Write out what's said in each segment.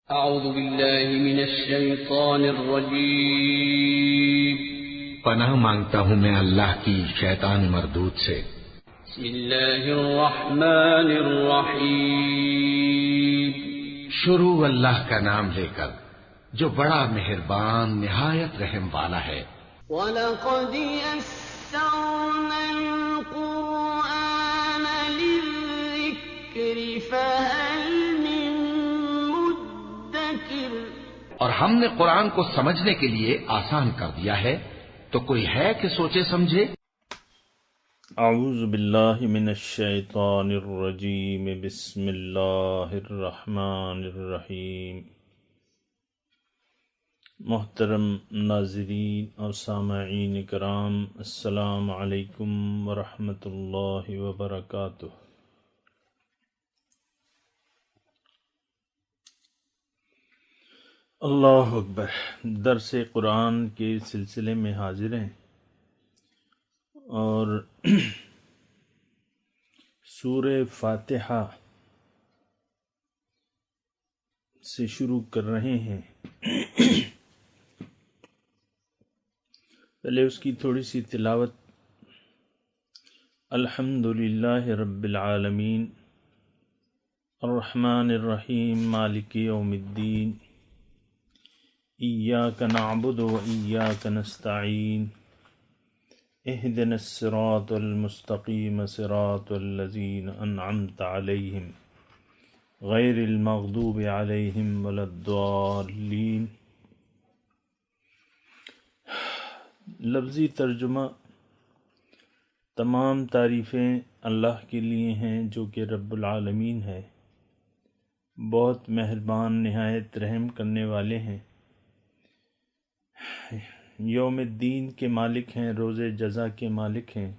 اعوذ باللہ من الشیطان الرجیم پناہ مانگتا ہوں میں اللہ کی شیطان مردود سے۔ بسم اللہ الرحمن الرحیم شروع اللہ کا نام لے کر جو بڑا مہربان نہایت رحم والا ہے۔ وَلَقَدْ يَسَّرْنَا الْقُرْآنَ لِلذِّكْرِ فَهَلْ مِن مُّدَّكِرٍ، اور ہم نے قرآن کو سمجھنے کے لیے آسان کر دیا ہے، تو کوئی ہے کہ سوچے سمجھے؟ اعوذ باللہ من الشیطان الرجیم، بسم اللہ الرحمن الرحیم۔ محترم ناظرین اور سامعین کرام، السلام علیکم ورحمۃ اللہ وبرکاتہ۔ اللہ اکبر۔ درس قرآن کے سلسلے میں حاضر ہیں اور سورہ فاتحہ سے شروع کر رہے ہیں۔ پہلے اس کی تھوڑی سی تلاوت۔ الحمدللہ رب العالمین الرحمن الرحیم مالک یوم الدین ایاک نعبد و ایاک نستعین اہدنا الصراط المستقیم صراط الذین انعمت علیہم غیر المغضوب علیہم ولا الضالین۔ لفظی ترجمہ: تمام تعریفیں اللہ کے لیے ہیں جو کہ رب العالمین ہے، بہت مہربان نہایت رحم کرنے والے ہیں، یوم الدین کے مالک ہیں، روز جزا کے مالک ہیں۔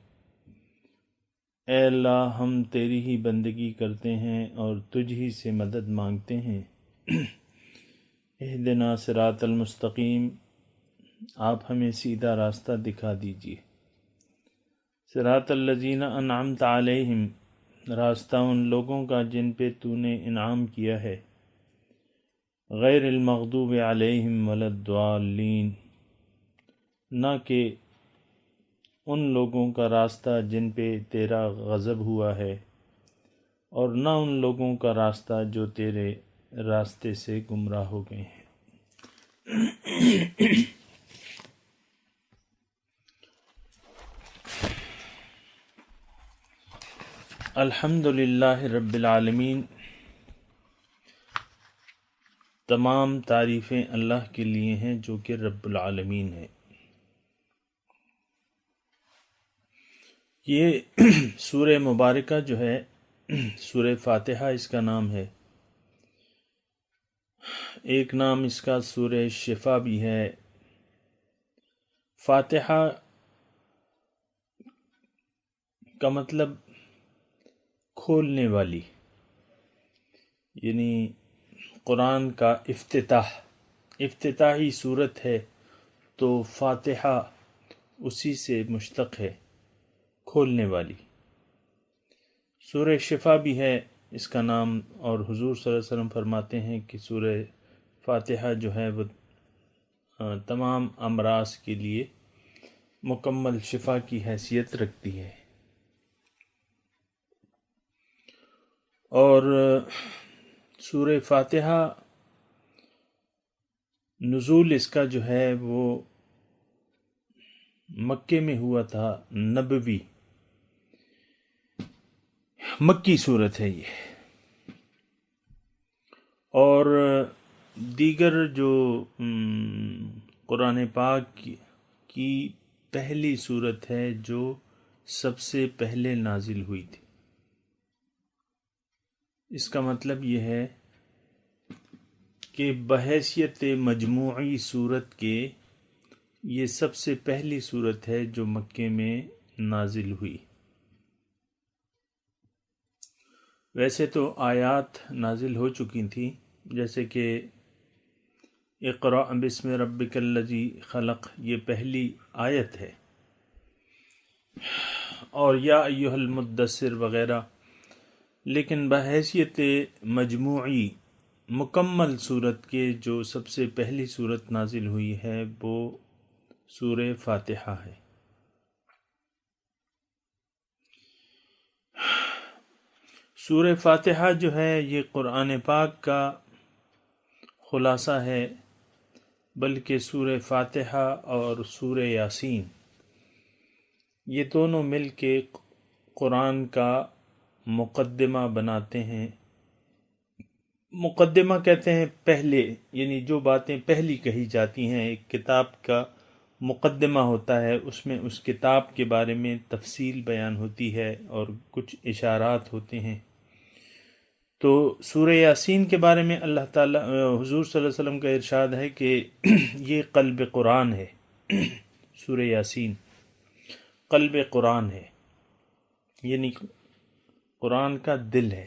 اے اللہ، ہم تیری ہی بندگی کرتے ہیں اور تجھ ہی سے مدد مانگتے ہیں۔ اہدنا صراط المستقیم، آپ ہمیں سیدھا راستہ دکھا دیجیے۔ صراط الذین انعمت علیہم، راستہ ان لوگوں کا جن پہ تو نے انعام کیا ہے۔ غیر المغضوب علیہم ولا الضالین، نہ کہ ان لوگوں کا راستہ جن پہ تیرا غضب ہوا ہے، اور نہ ان لوگوں کا راستہ جو تیرے راستے سے گمراہ ہو گئے ہیں۔ الحمدللہ رب العالمین، تمام تعریفیں اللہ کے لیے ہیں جو کہ رب العالمین ہے۔ یہ سورہ مبارکہ جو ہے، سورہ فاتحہ اس کا نام ہے۔ ایک نام اس کا سورہ شفا بھی ہے۔ فاتحہ کا مطلب کھولنے والی، یعنی قرآن کا افتتاحی صورت ہے، تو فاتحہ اسی سے مشتق ہے، کھولنے والی۔ سورہ شفا بھی ہے اس کا نام، اور حضور صلی اللہ علیہ وسلم فرماتے ہیں کہ سورہ فاتحہ جو ہے وہ تمام امراض کے لیے مکمل شفا کی حیثیت رکھتی ہے۔ اور سورہ فاتحہ نزول اس کا جو ہے وہ مکے میں ہوا تھا، نبوی مکی صورت ہے یہ۔ اور دیگر جو قرآن پاک کی پہلی صورت ہے جو سب سے پہلے نازل ہوئی تھی۔ اس کا مطلب یہ ہے کہ بحیثیت مجموعی صورت کے یہ سب سے پہلی صورت ہے جو مکے میں نازل ہوئی۔ ویسے تو آیات نازل ہو چکی تھیں، جیسے کہ اقرأ بسم ربک الذی خلق، یہ پہلی آیت ہے، اور یا ایھا المدثر وغیرہ، لیکن بحیثیت مجموعی مکمل صورت کے جو سب سے پہلی صورت نازل ہوئی ہے وہ سورہ فاتحہ ہے۔ سورہ فاتحہ جو ہے یہ قرآن پاک کا خلاصہ ہے، بلکہ سورہ فاتحہ اور سورہ یاسین یہ دونوں مل کے قرآن کا مقدمہ بناتے ہیں۔ مقدمہ کہتے ہیں پہلے، یعنی جو باتیں پہلی کہی جاتی ہیں۔ ایک کتاب کا مقدمہ ہوتا ہے، اس میں اس کتاب کے بارے میں تفصیل بیان ہوتی ہے اور کچھ اشارات ہوتے ہیں۔ تو سورہ یاسین کے بارے میں اللہ تعالیٰ حضور صلی اللہ علیہ وسلم کا ارشاد ہے کہ یہ قلب قرآن ہے۔ سورہ یاسین قلب قرآن ہے، یعنی قرآن کا دل ہے۔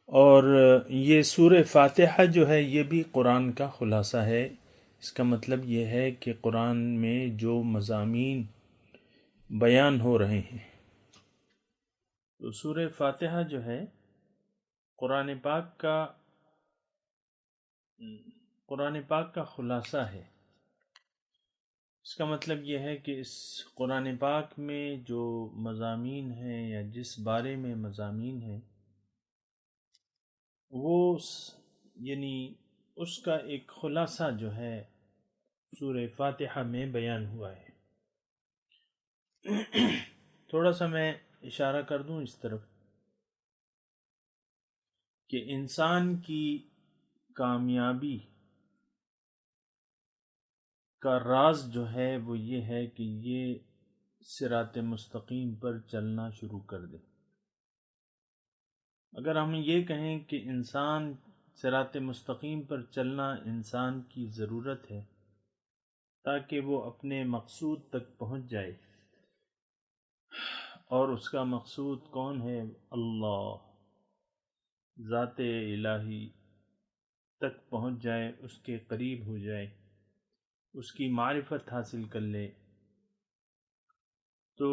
اور یہ سورہ فاتحہ جو ہے یہ بھی قرآن کا خلاصہ ہے۔ اس کا مطلب یہ ہے کہ قرآن میں جو مضامین بیان ہو رہے ہیں، تو سورہ فاتحہ جو ہے قرآن پاک کا خلاصہ ہے۔ اس کا مطلب یہ ہے کہ اس قرآن پاک میں جو مضامین ہیں یا جس بارے میں مضامین ہیں وہ یعنی اس کا ایک خلاصہ جو ہے سورہ فاتحہ میں بیان ہوا ہے۔ تھوڑا سا میں اشارہ کر دوں اس طرف کہ انسان کی کامیابی کا راز جو ہے وہ یہ ہے کہ یہ صراط مستقیم پر چلنا شروع کر دے۔ اگر ہم یہ کہیں کہ انسان صراط مستقیم پر چلنا انسان کی ضرورت ہے تاکہ وہ اپنے مقصود تک پہنچ جائے، اور اس کا مقصود کون ہے؟ اللہ، ذات الہی تک پہنچ جائے، اس کے قریب ہو جائے، اس کی معرفت حاصل کر لے، تو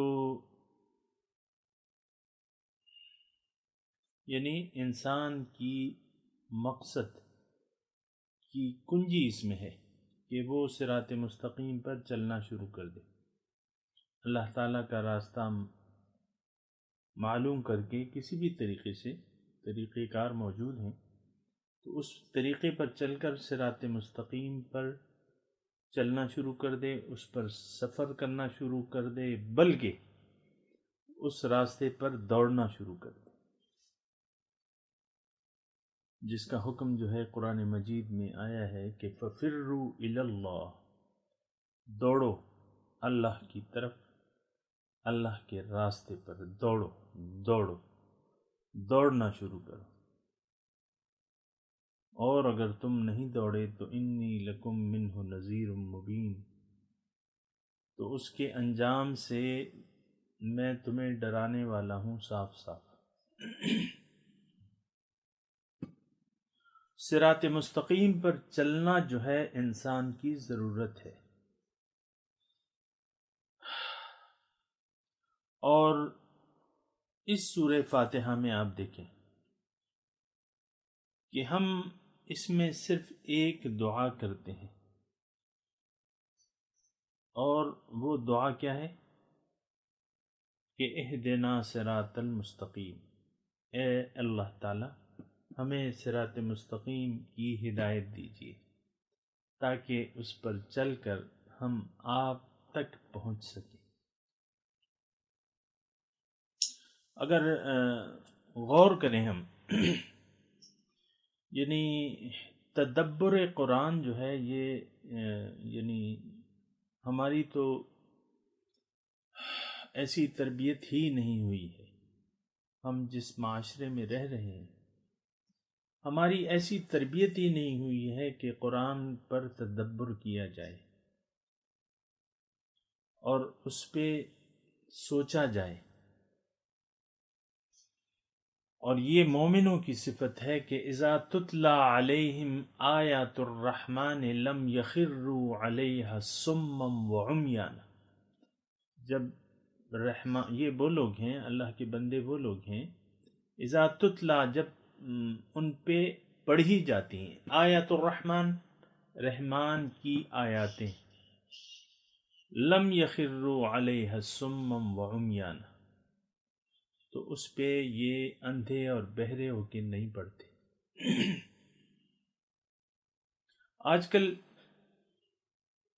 یعنی انسان کی مقصد کی کنجی اس میں ہے کہ وہ صراط مستقیم پر چلنا شروع کر دے۔ اللہ تعالیٰ کا راستہ معلوم کر کے کسی بھی طریقے سے طریقہ کار موجود ہیں، تو اس طریقے پر چل کر صراط مستقیم پر چلنا شروع کر دے، اس پر سفر کرنا شروع کر دے، بلکہ اس راستے پر دوڑنا شروع کر دے، جس کا حکم جو ہے قرآن مجید میں آیا ہے کہ فَفِرُّوا إِلَى اللَّهِ، دوڑو اللہ کی طرف، اللہ کے راستے پر دوڑنا شروع کرو، اور اگر تم نہیں دوڑے تو انی لکم منہ نذیر مبین، تو اس کے انجام سے میں تمہیں ڈرانے والا ہوں صاف صاف۔ صراط مستقیم پر چلنا جو ہے انسان کی ضرورت ہے، اور اس سورہ فاتحہ میں آپ دیکھیں کہ ہم اس میں صرف ایک دعا کرتے ہیں، اور وہ دعا کیا ہے کہ اہدنا صراط المستقیم، اے اللہ تعالی ہمیں صراط مستقیم کی ہدایت دیجیے تاکہ اس پر چل کر ہم آپ تک پہنچ سکیں۔ اگر غور کریں ہم یعنی تدبر قرآن جو ہے یہ یعنی ہماری تو ایسی تربیت ہی نہیں ہوئی ہے۔ ہم جس معاشرے میں رہ رہے ہیں ہماری ایسی تربیت ہی نہیں ہوئی ہے کہ قرآن پر تدبر کیا جائے اور اس پہ سوچا جائے۔ اور یہ مومنوں کی صفت ہے کہ اذا تتلی علیہم آیات الرحمن لم یخروا علیہا صما وعمیانا، جب یہ وہ لوگ ہیں، اللہ کے بندے وہ لوگ ہیں، اذا تتلی، جب ان پہ پڑھی جاتی ہیں. آیات الرحمن، رحمان کی آیاتیں. لم یخروا علیہ صما وعمیانا، تو اس پہ یہ اندھے اور بہرے ہو کے نہیں پڑھتے. آج کل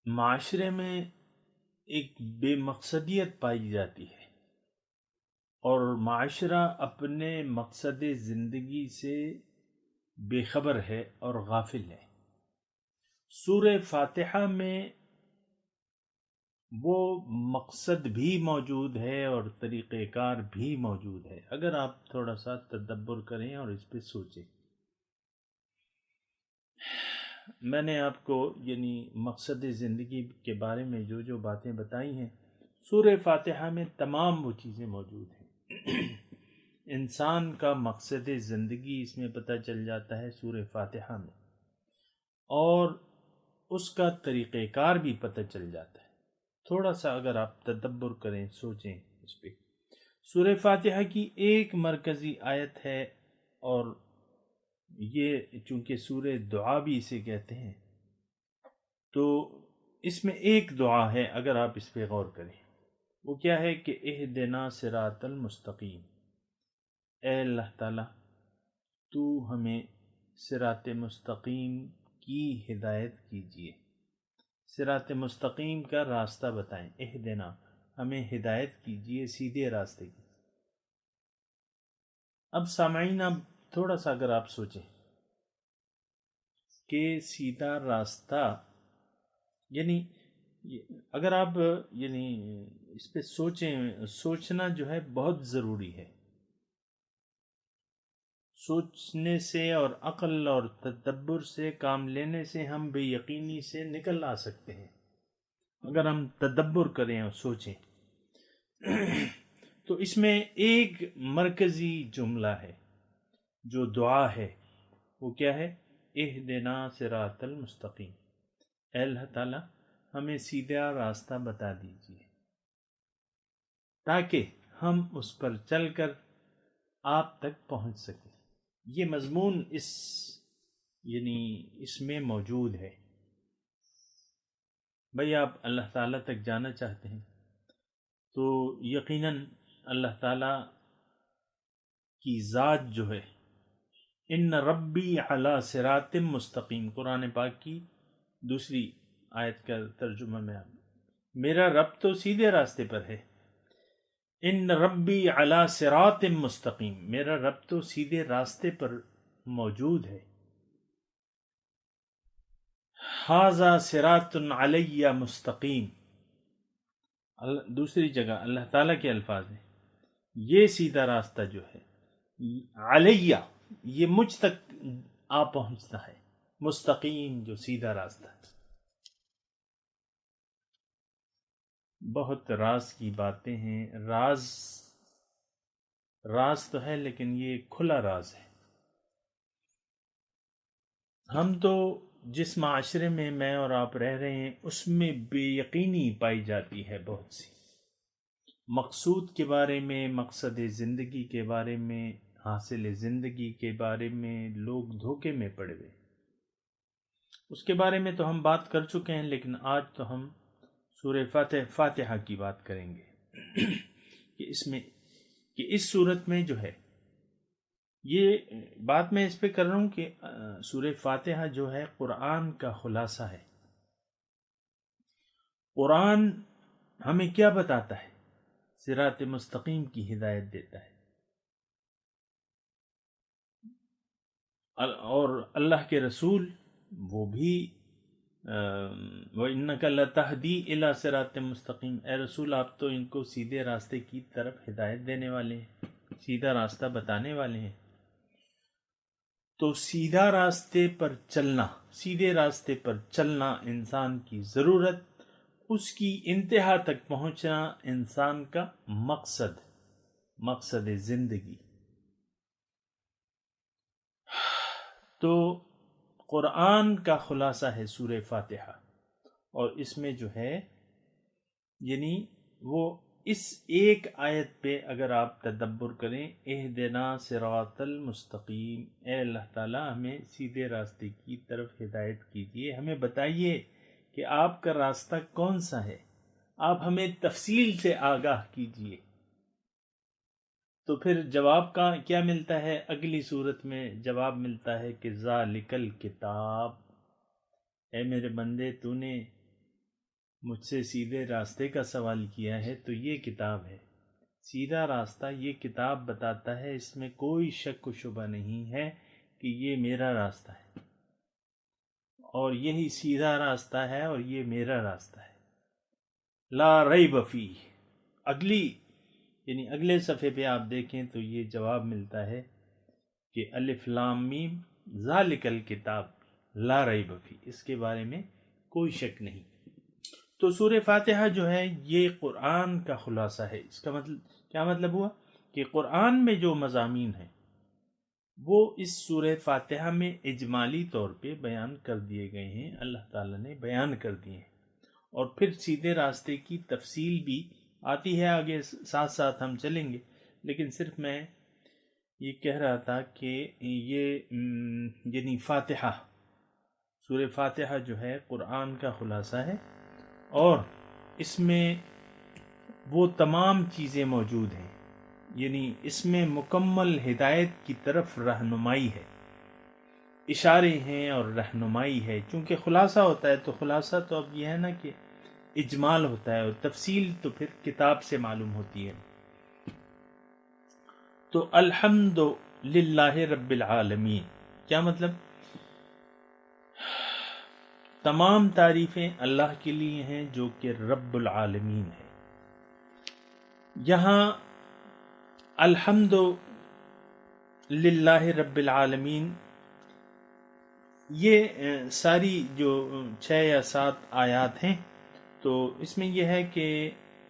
معاشرے میں ایک بے مقصدیت پائی جاتی ہے، اور معاشرہ اپنے مقصد زندگی سے بے خبر ہے اور غافل ہے. سورہ فاتحہ میں وہ مقصد بھی موجود ہے اور طریقہ کار بھی موجود ہے، اگر آپ تھوڑا سا تدبر کریں اور اس پہ سوچیں. میں نے آپ کو مقصد زندگی کے بارے میں جو باتیں بتائی ہیں، سورہ فاتحہ میں تمام وہ چیزیں موجود ہیں. انسان کا مقصد زندگی اس میں پتہ چل جاتا ہے سورہ فاتحہ میں، اور اس کا طریقہ کار بھی پتہ چل جاتا ہے. تھوڑا سا اگر آپ تدبر کریں، سوچیں اس پہ. سورہ فاتحہ کی ایک مرکزی آیت ہے، اور یہ چونکہ سورہ دعا بھی اسے کہتے ہیں، تو اس میں ایک دعا ہے اگر آپ اس پہ غور کریں. وہ کیا ہے کہ اہدنا صراط المستقیم، اے اللہ تعالیٰ تو ہمیں صراط مستقیم کی ہدایت کیجیے. صراط مستقیم کا راستہ بتائیں. اہدنا، ہمیں ہدایت کیجیے سیدھے راستے کی. اب سامعین، اب تھوڑا سا اگر آپ سوچیں کہ سیدھا راستہ، اگر آپ اس پہ سوچیں، سوچنا جو ہے بہت ضروری ہے. سوچنے سے اور عقل اور تدبر سے کام لینے سے ہم بے یقینی سے نکل آ سکتے ہیں. اگر ہم تدبر کریں اور سوچیں تو اس میں ایک مرکزی جملہ ہے جو دعا ہے. وہ کیا ہے؟ اہدنا صراط المستقیم، اے اللہ تعالی ہمیں سیدھا راستہ بتا دیجیے تاکہ ہم اس پر چل کر آپ تک پہنچ سکیں. یہ مضمون اس میں موجود ہے. بھئی آپ اللہ تعالیٰ تک جانا چاہتے ہیں تو یقیناً اللہ تعالیٰ کی ذات جو ہے، ان ربی علی صراط مستقیم، قرآن پاک کی دوسری آیت کا ترجمہ میں میرا رب تو سیدھے راستے پر ہے. ان ربی علی صراط مستقیم، میرا رب تو سیدھے راستے پر موجود ہے. ھذا صراط علی مستقیم، دوسری جگہ اللہ تعالیٰ کے الفاظ ہیں، یہ سیدھا راستہ جو ہے علیہ، یہ مجھ تک آ پہنچتا ہے. مستقیم جو سیدھا راستہ ہے. بہت راز کی باتیں ہیں. راز تو ہے لیکن یہ کھلا راز ہے. ہم تو جس معاشرے میں میں اور آپ رہ رہے ہیں اس میں بے یقینی پائی جاتی ہے بہت سی. مقصود کے بارے میں، مقصد زندگی کے بارے میں، حاصل زندگی کے بارے میں لوگ دھوکے میں پڑے ہوئے. اس کے بارے میں تو ہم بات کر چکے ہیں، لیکن آج تو ہم سورہ فاتحہ کی بات کریں گے کہ اس صورت میں جو ہے، یہ بات میں اس پہ کر رہا ہوں کہ سورہ فاتحہ جو ہے قرآن کا خلاصہ ہے. قرآن ہمیں کیا بتاتا ہے؟ صراط مستقیم کی ہدایت دیتا ہے، اور اللہ کے رسول وہ بھی وَإِنَّكَ لَتَهْدِي إِلَى صِرَاطٍ مُسْتَقِيمٍ، اے رسول آپ تو ان کو سیدھے راستے کی طرف ہدایت دینے والے ہیں، سیدھا راستہ بتانے والے ہیں. تو سیدھا راستے پر چلنا، سیدھے راستے پر چلنا انسان کی ضرورت، اس کی انتہا تک پہنچنا انسان کا مقصد زندگی. تو قرآن کا خلاصہ ہے سورہ فاتحہ، اور اس میں جو ہے وہ اس ایک آیت پہ اگر آپ تدبر کریں، اہدنا صراط المستقیم، اے اللہ تعالیٰ ہمیں سیدھے راستے کی طرف ہدایت کیجیے، ہمیں بتائیے کہ آپ کا راستہ کون سا ہے، آپ ہمیں تفصیل سے آگاہ کیجیے۔ تو پھر جواب کا کیا ملتا ہے؟ اگلی صورت میں جواب ملتا ہے کہ ذالک الکتاب، اے میرے بندے تو نے مجھ سے سیدھے راستے کا سوال کیا ہے تو یہ کتاب ہے، سیدھا راستہ یہ کتاب بتاتا ہے، اس میں کوئی شک و شبہ نہیں ہے کہ یہ میرا راستہ ہے اور یہی سیدھا راستہ ہے اور یہ میرا راستہ ہے۔ لا ریب فیہ، اگلے صفحے پہ آپ دیکھیں تو یہ جواب ملتا ہے کہ الف لام میم ذالک الکتاب لا ریب فیہ، اس کے بارے میں کوئی شک نہیں۔ تو سورہ فاتحہ جو ہے یہ قرآن کا خلاصہ ہے۔ اس کا مطلب کیا مطلب ہوا کہ قرآن میں جو مضامین ہیں وہ اس سورہ فاتحہ میں اجمالی طور پہ بیان کر دیے گئے ہیں، اللہ تعالیٰ نے بیان کر دیے ہیں، اور پھر سیدھے راستے کی تفصیل بھی آتی ہے آگے، ساتھ ساتھ ہم چلیں گے۔ لیکن صرف میں یہ کہہ رہا تھا کہ یعنی فاتحہ، سورہ فاتحہ جو ہے قرآن کا خلاصہ ہے، اور اس میں وہ تمام چیزیں موجود ہیں، یعنی اس میں مکمل ہدایت کی طرف رہنمائی ہے، اشارے ہیں اور رہنمائی ہے۔ چونکہ خلاصہ ہوتا ہے تو خلاصہ تو اب یہ ہے نا کہ اجمال ہوتا ہے، اور تفصیل تو پھر کتاب سے معلوم ہوتی ہے۔ تو الحمد للہ رب العالمین کیا مطلب؟ تمام تعریفیں اللہ کے لیے ہیں جو کہ رب العالمین ہے۔ یہاں الحمد للہ رب العالمین، یہ ساری جو 6 یا 7 آیات ہیں، تو اس میں یہ ہے کہ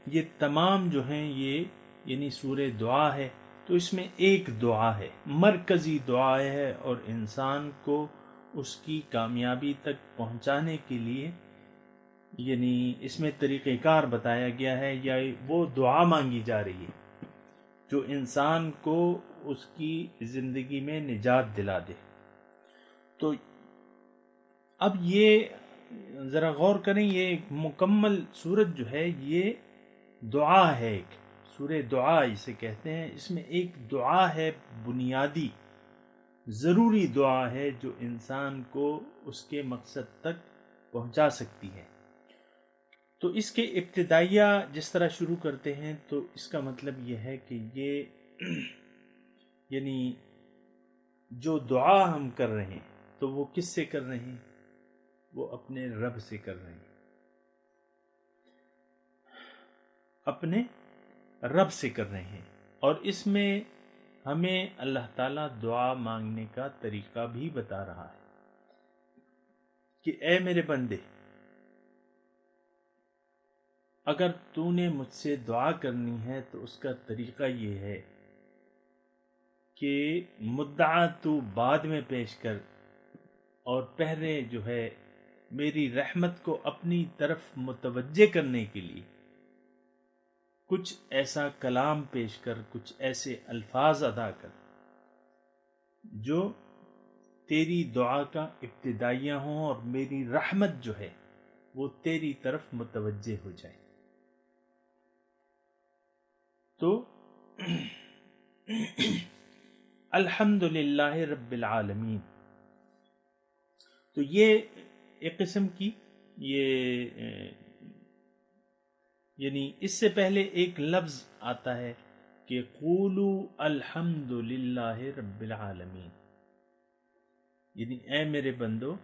یہ تمام جو ہیں یہ یعنی سورہ دعا ہے، تو اس میں ایک دعا ہے، مرکزی دعا ہے، اور انسان کو اس کی کامیابی تک پہنچانے کے لیے یعنی اس میں طریقہ کار بتایا گیا ہے، یا وہ دعا مانگی جا رہی ہے جو انسان کو اس کی زندگی میں نجات دلا دے۔ تو اب یہ ذرا غور کریں، یہ ایک مکمل سورت جو ہے یہ دعا ہے، ایک سورہ دعا اسے کہتے ہیں۔ اس میں ایک دعا ہے، بنیادی ضروری دعا ہے جو انسان کو اس کے مقصد تک پہنچا سکتی ہے۔ تو اس کے ابتدائیہ جس طرح شروع کرتے ہیں تو اس کا مطلب یہ ہے کہ یہ یعنی جو دعا ہم کر رہے ہیں تو وہ کس سے کر رہے ہیں؟ وہ اپنے رب سے کر رہے ہیں، اپنے رب سے کر رہے ہیں، اور اس میں ہمیں اللہ تعالیٰ دعا مانگنے کا طریقہ بھی بتا رہا ہے کہ اے میرے بندے، اگر تو نے مجھ سے دعا کرنی ہے تو اس کا طریقہ یہ ہے کہ مدعا تو بعد میں پیش کر، اور پہلے جو ہے میری رحمت کو اپنی طرف متوجہ کرنے کے لیے کچھ ایسا کلام پیش کر، کچھ ایسے الفاظ ادا کر جو تیری دعا کا ابتدائیہ ہوں، اور میری رحمت جو ہے وہ تیری طرف متوجہ ہو جائے۔ تو الحمد للہ رب العالمین، تو یہ ایک قسم کی یعنی اس سے پہلے ایک لفظ آتا ہے کہ قولو الحمد للہ رب العالمین، یعنی اے میرے بندو،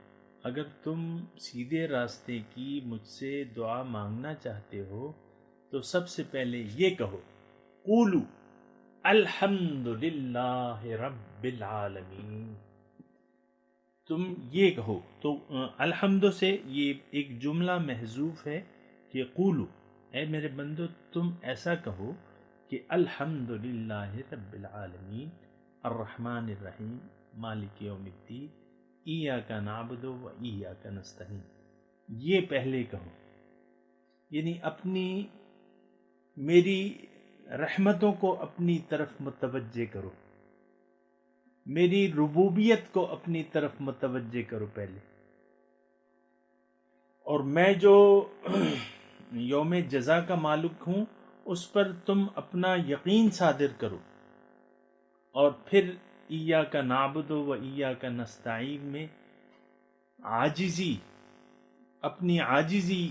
اگر تم سیدھے راستے کی مجھ سے دعا مانگنا چاہتے ہو تو سب سے پہلے یہ کہو، قولو الحمد للہ رب العالمین، تم یہ کہو۔ تو الحمد سے یہ ایک جملہ محذوف ہے کہ قولو، اے میرے بندو تم ایسا کہو کہ الحمد للہ رب العالمین الرحمن الرحیم مالک یوم الدین ایاک نعبد و ایاک نستعین، یہ پہلے کہو، یعنی اپنی میری رحمتوں کو اپنی طرف متوجہ کرو، میری ربوبیت کو اپنی طرف متوجہ کرو پہلے، اور میں جو یوم جزا کا مالک ہوں اس پر تم اپنا یقین صادر کرو، اور پھر ایاک نعبد و ایاک نستعین میں عاجزی، اپنی عاجزی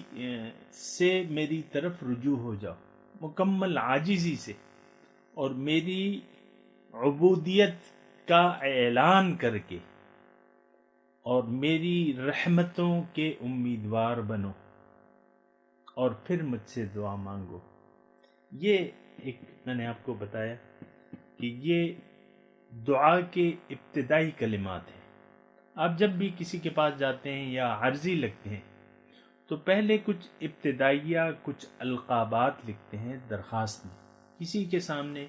سے میری طرف رجوع ہو جاؤ، مکمل عاجزی سے، اور میری عبودیت کا اعلان کر کے، اور میری رحمتوں کے امیدوار بنو، اور پھر مجھ سے دعا مانگو۔ یہ ایک میں نے آپ کو بتایا کہ یہ دعا کے ابتدائی کلمات ہیں۔ آپ جب بھی کسی کے پاس جاتے ہیں یا عرضی لگتے ہیں تو پہلے کچھ ابتدائیہ کچھ القابات لکھتے ہیں درخواست میں، کسی کے سامنے۔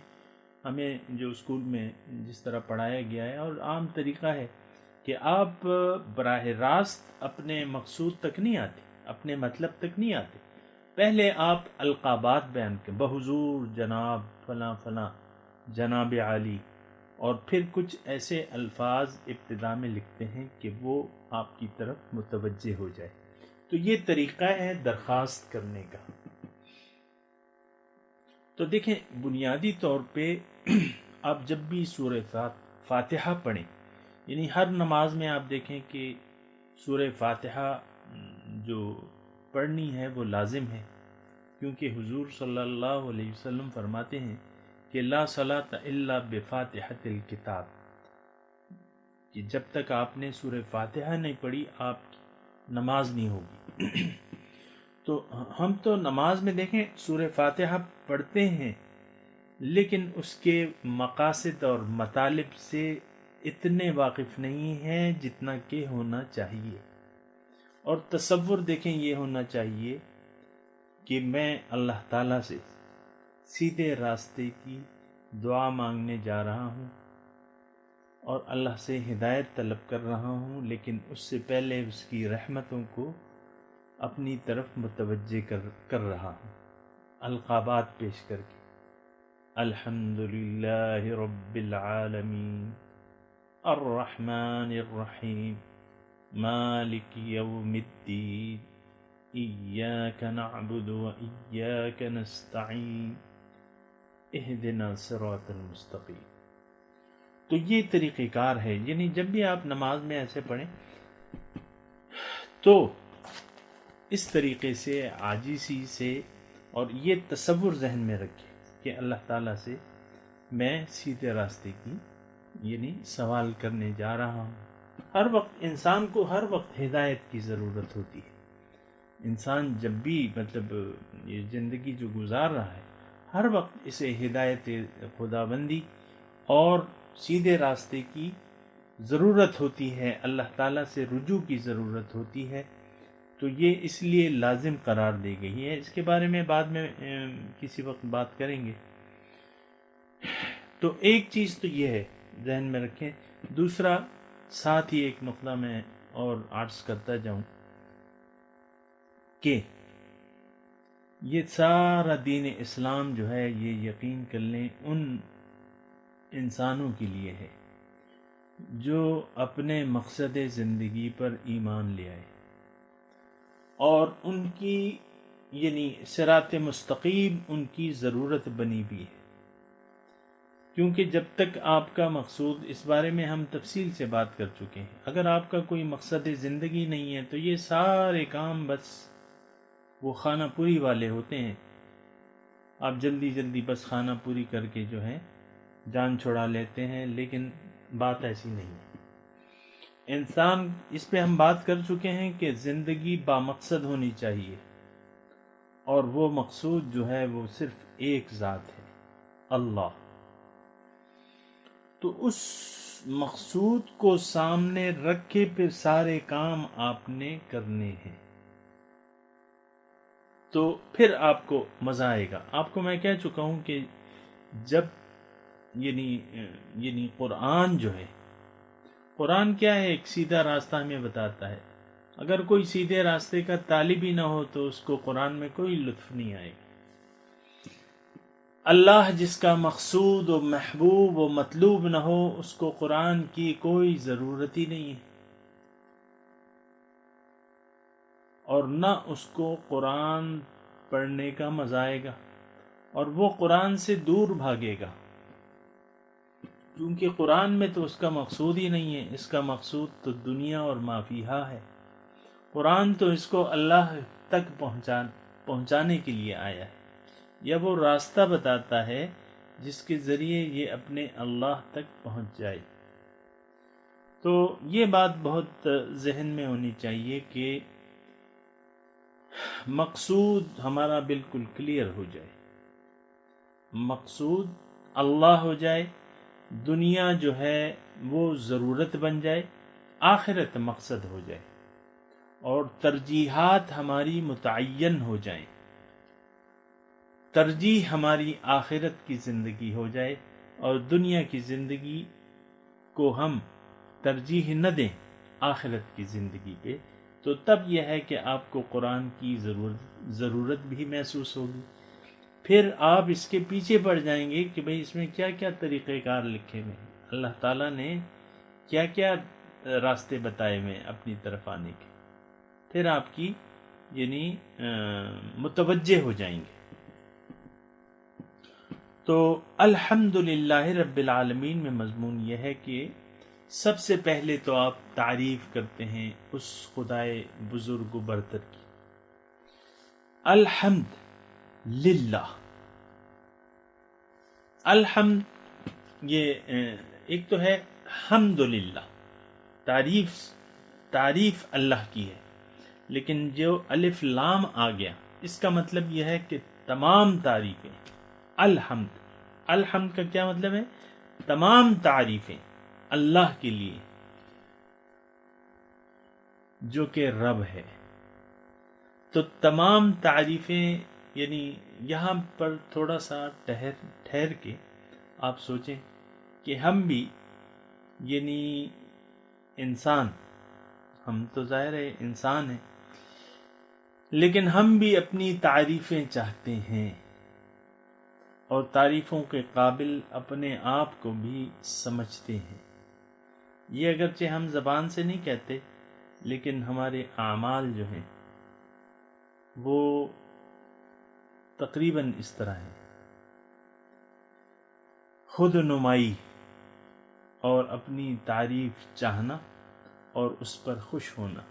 ہمیں جو اسکول میں جس طرح پڑھایا گیا ہے اور عام طریقہ ہے کہ آپ براہ راست اپنے مقصود تک نہیں آتے، اپنے مطلب تک نہیں آتے، پہلے آپ القابات بیان کریں، بحضور جناب فلاں فلاں، جناب عالی، اور پھر کچھ ایسے الفاظ ابتدا میں لکھتے ہیں کہ وہ آپ کی طرف متوجہ ہو جائے۔ تو یہ طریقہ ہے درخواست کرنے کا۔ تو دیکھیں، بنیادی طور پہ آپ جب بھی سورہ فاتحہ پڑھیں، یعنی ہر نماز میں آپ دیکھیں کہ سورہ فاتحہ جو پڑھنی ہے وہ لازم ہے، کیونکہ حضور صلی اللہ علیہ وسلم فرماتے ہیں کہ لا صلاۃ الا بفاتحۃ الکتاب، کہ جب تک آپ نے سورہ فاتحہ نہیں پڑھی آپ کی نماز نہیں ہوگی۔ تو ہم تو نماز میں دیکھیں سورہ فاتحہ پڑھتے ہیں، لیکن اس کے مقاصد اور مطالب سے اتنے واقف نہیں ہیں جتنا کہ ہونا چاہیے۔ اور تصور دیکھیں یہ ہونا چاہیے کہ میں اللہ تعالیٰ سے سیدھے راستے کی دعا مانگنے جا رہا ہوں اور اللہ سے ہدایت طلب کر رہا ہوں، لیکن اس سے پہلے اس کی رحمتوں کو اپنی طرف متوجہ کر رہا ہوں، القابات پیش کر کے۔ الحمدللہ رب العالمین الرحمن الرحیم مالک یوم الدین ایاک نعبد و ایاک نستعین اہدنا الصراط المستقیم۔ تو یہ طریقہ کار ہے، یعنی جب بھی آپ نماز میں ایسے پڑھیں تو اس طریقے سے عاجزی سے، اور یہ تصور ذہن میں رکھیں کہ اللہ تعالیٰ سے میں سیدھے راستے کی یعنی سوال کرنے جا رہا ہوں۔ ہر وقت انسان کو ہر وقت ہدایت کی ضرورت ہوتی ہے۔ انسان جب بھی یہ زندگی جو گزار رہا ہے ہر وقت اسے ہدایت خداوندی اور سیدھے راستے کی ضرورت ہوتی ہے، اللہ تعالیٰ سے رجوع کی ضرورت ہوتی ہے۔ تو یہ اس لیے لازم قرار دی گئی ہے۔ اس کے بارے میں بعد میں کسی وقت بات کریں گے۔ تو ایک چیز تو یہ ہے ذہن میں رکھیں۔ دوسرا، ساتھ ہی ایک نقطہ میں اور عرض کرتا جاؤں کہ یہ سارا دین اسلام جو ہے یہ یقین کر لیں ان انسانوں کے لیے ہے جو اپنے مقصد زندگی پر ایمان لے آئے اور ان کی یعنی صراط مستقیم ان کی ضرورت بنی بھی ہے، کیونکہ جب تک آپ کا مقصود، اس بارے میں ہم تفصیل سے بات کر چکے ہیں، اگر آپ کا کوئی مقصد زندگی نہیں ہے تو یہ سارے کام بس وہ خانہ پوری والے ہوتے ہیں۔ آپ جلدی جلدی بس خانہ پوری کر کے جو ہے جان چھڑا لیتے ہیں، لیکن بات ایسی نہیں ہے۔ انسان، اس پہ ہم بات کر چکے ہیں کہ زندگی بامقصد ہونی چاہیے، اور وہ مقصود جو ہے وہ صرف ایک ذات ہے، اللہ۔ تو اس مقصود کو سامنے رکھ کے پھر سارے کام آپ نے کرنے ہیں، تو پھر آپ کو مزہ آئے گا۔ آپ کو میں کہہ چکا ہوں کہ جب یعنی قرآن جو ہے، قرآن کیا ہے؟ ایک سیدھا راستہ ہمیں بتاتا ہے۔ اگر کوئی سیدھے راستے کا طالب ہی نہ ہو تو اس کو قرآن میں کوئی لطف نہیں آئے گا۔ اللہ جس کا مقصود و محبوب و مطلوب نہ ہو اس کو قرآن کی کوئی ضرورت ہی نہیں ہے، اور نہ اس کو قرآن پڑھنے کا مزہ آئے گا، اور وہ قرآن سے دور بھاگے گا، کیونکہ قرآن میں تو اس کا مقصود ہی نہیں ہے، اس کا مقصود تو دنیا اور ما فیہا ہے۔ قرآن تو اس کو اللہ تک پہنچانے کے لیے آیا ہے، یا وہ راستہ بتاتا ہے جس کے ذریعے یہ اپنے اللہ تک پہنچ جائے۔ تو یہ بات بہت ذہن میں ہونی چاہیے کہ مقصود ہمارا بالکل کلیئر ہو جائے، مقصود اللہ ہو جائے، دنیا جو ہے وہ ضرورت بن جائے، آخرت مقصد ہو جائے، اور ترجیحات ہماری متعین ہو جائیں، ترجیح ہماری آخرت کی زندگی ہو جائے، اور دنیا کی زندگی کو ہم ترجیح نہ دیں آخرت کی زندگی پہ، تو تب یہ ہے کہ آپ کو قرآن کی ضرورت بھی محسوس ہوگی۔ پھر آپ اس کے پیچھے پڑ جائیں گے کہ بھئی اس میں کیا کیا طریقہ کار لکھے ہوئے ہیں، اللہ تعالیٰ نے کیا کیا راستے بتائے ہوئے ہیں اپنی طرف آنے کے، پھر آپ کی یعنی متوجہ ہو جائیں گے۔ تو الحمدللہ رب العالمین میں مضمون یہ ہے کہ سب سے پہلے تو آپ تعریف کرتے ہیں اس خدائے بزرگ و برتر کی، الحمد للہ۔ الحمد یہ ایک تو ہے حمد للہ، تعریف اللہ کی ہے، لیکن جو الف لام آ گیا اس کا مطلب یہ ہے کہ تمام تعریفیں، الحمد کا کیا مطلب ہے؟ تمام تعریفیں اللہ کے لیے جو کہ رب ہے۔ تو تمام تعریفیں، یعنی یہاں پر تھوڑا سا ٹھہر کے آپ سوچیں کہ ہم بھی یعنی انسان، ہم تو ظاہر ہے انسان ہیں، لیکن ہم بھی اپنی تعریفیں چاہتے ہیں، اور تعریفوں کے قابل اپنے آپ کو بھی سمجھتے ہیں۔ یہ اگرچہ ہم زبان سے نہیں کہتے، لیکن ہمارے اعمال جو ہیں وہ تقریباً اس طرح ہے، خود نمائی اور اپنی تعریف چاہنا اور اس پر خوش ہونا،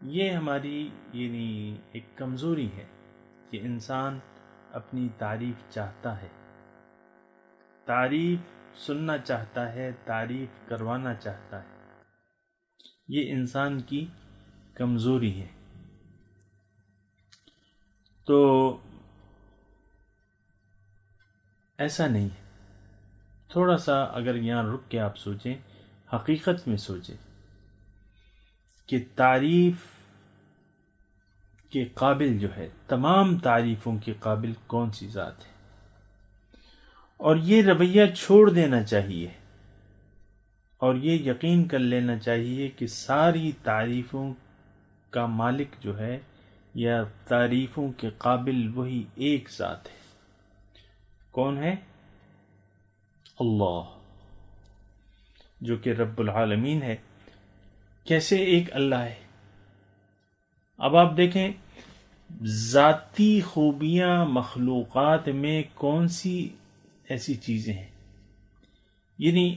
یہ ہماری یعنی ایک کمزوری ہے کہ انسان اپنی تعریف چاہتا ہے، تعریف سننا چاہتا ہے، تعریف کروانا چاہتا ہے، یہ انسان کی کمزوری ہے۔ تو ایسا نہیں ہے، تھوڑا سا اگر یہاں رک کے آپ سوچیں، حقیقت میں سوچیں کہ تعریف کے قابل جو ہے، تمام تعریفوں کے قابل کون سی ذات ہے، اور یہ رویہ چھوڑ دینا چاہیے، اور یہ یقین کر لینا چاہیے کہ ساری تعریفوں کا مالک جو ہے یا تعریفوں کے قابل وہی ایک ذات ہے۔ کون ہے؟ اللہ، جو کہ رب العالمین ہے۔ کیسے ایک اللہ ہے؟ اب آپ دیکھیں ذاتی خوبیاں مخلوقات میں کون سی ایسی چیزیں ہیں، یعنی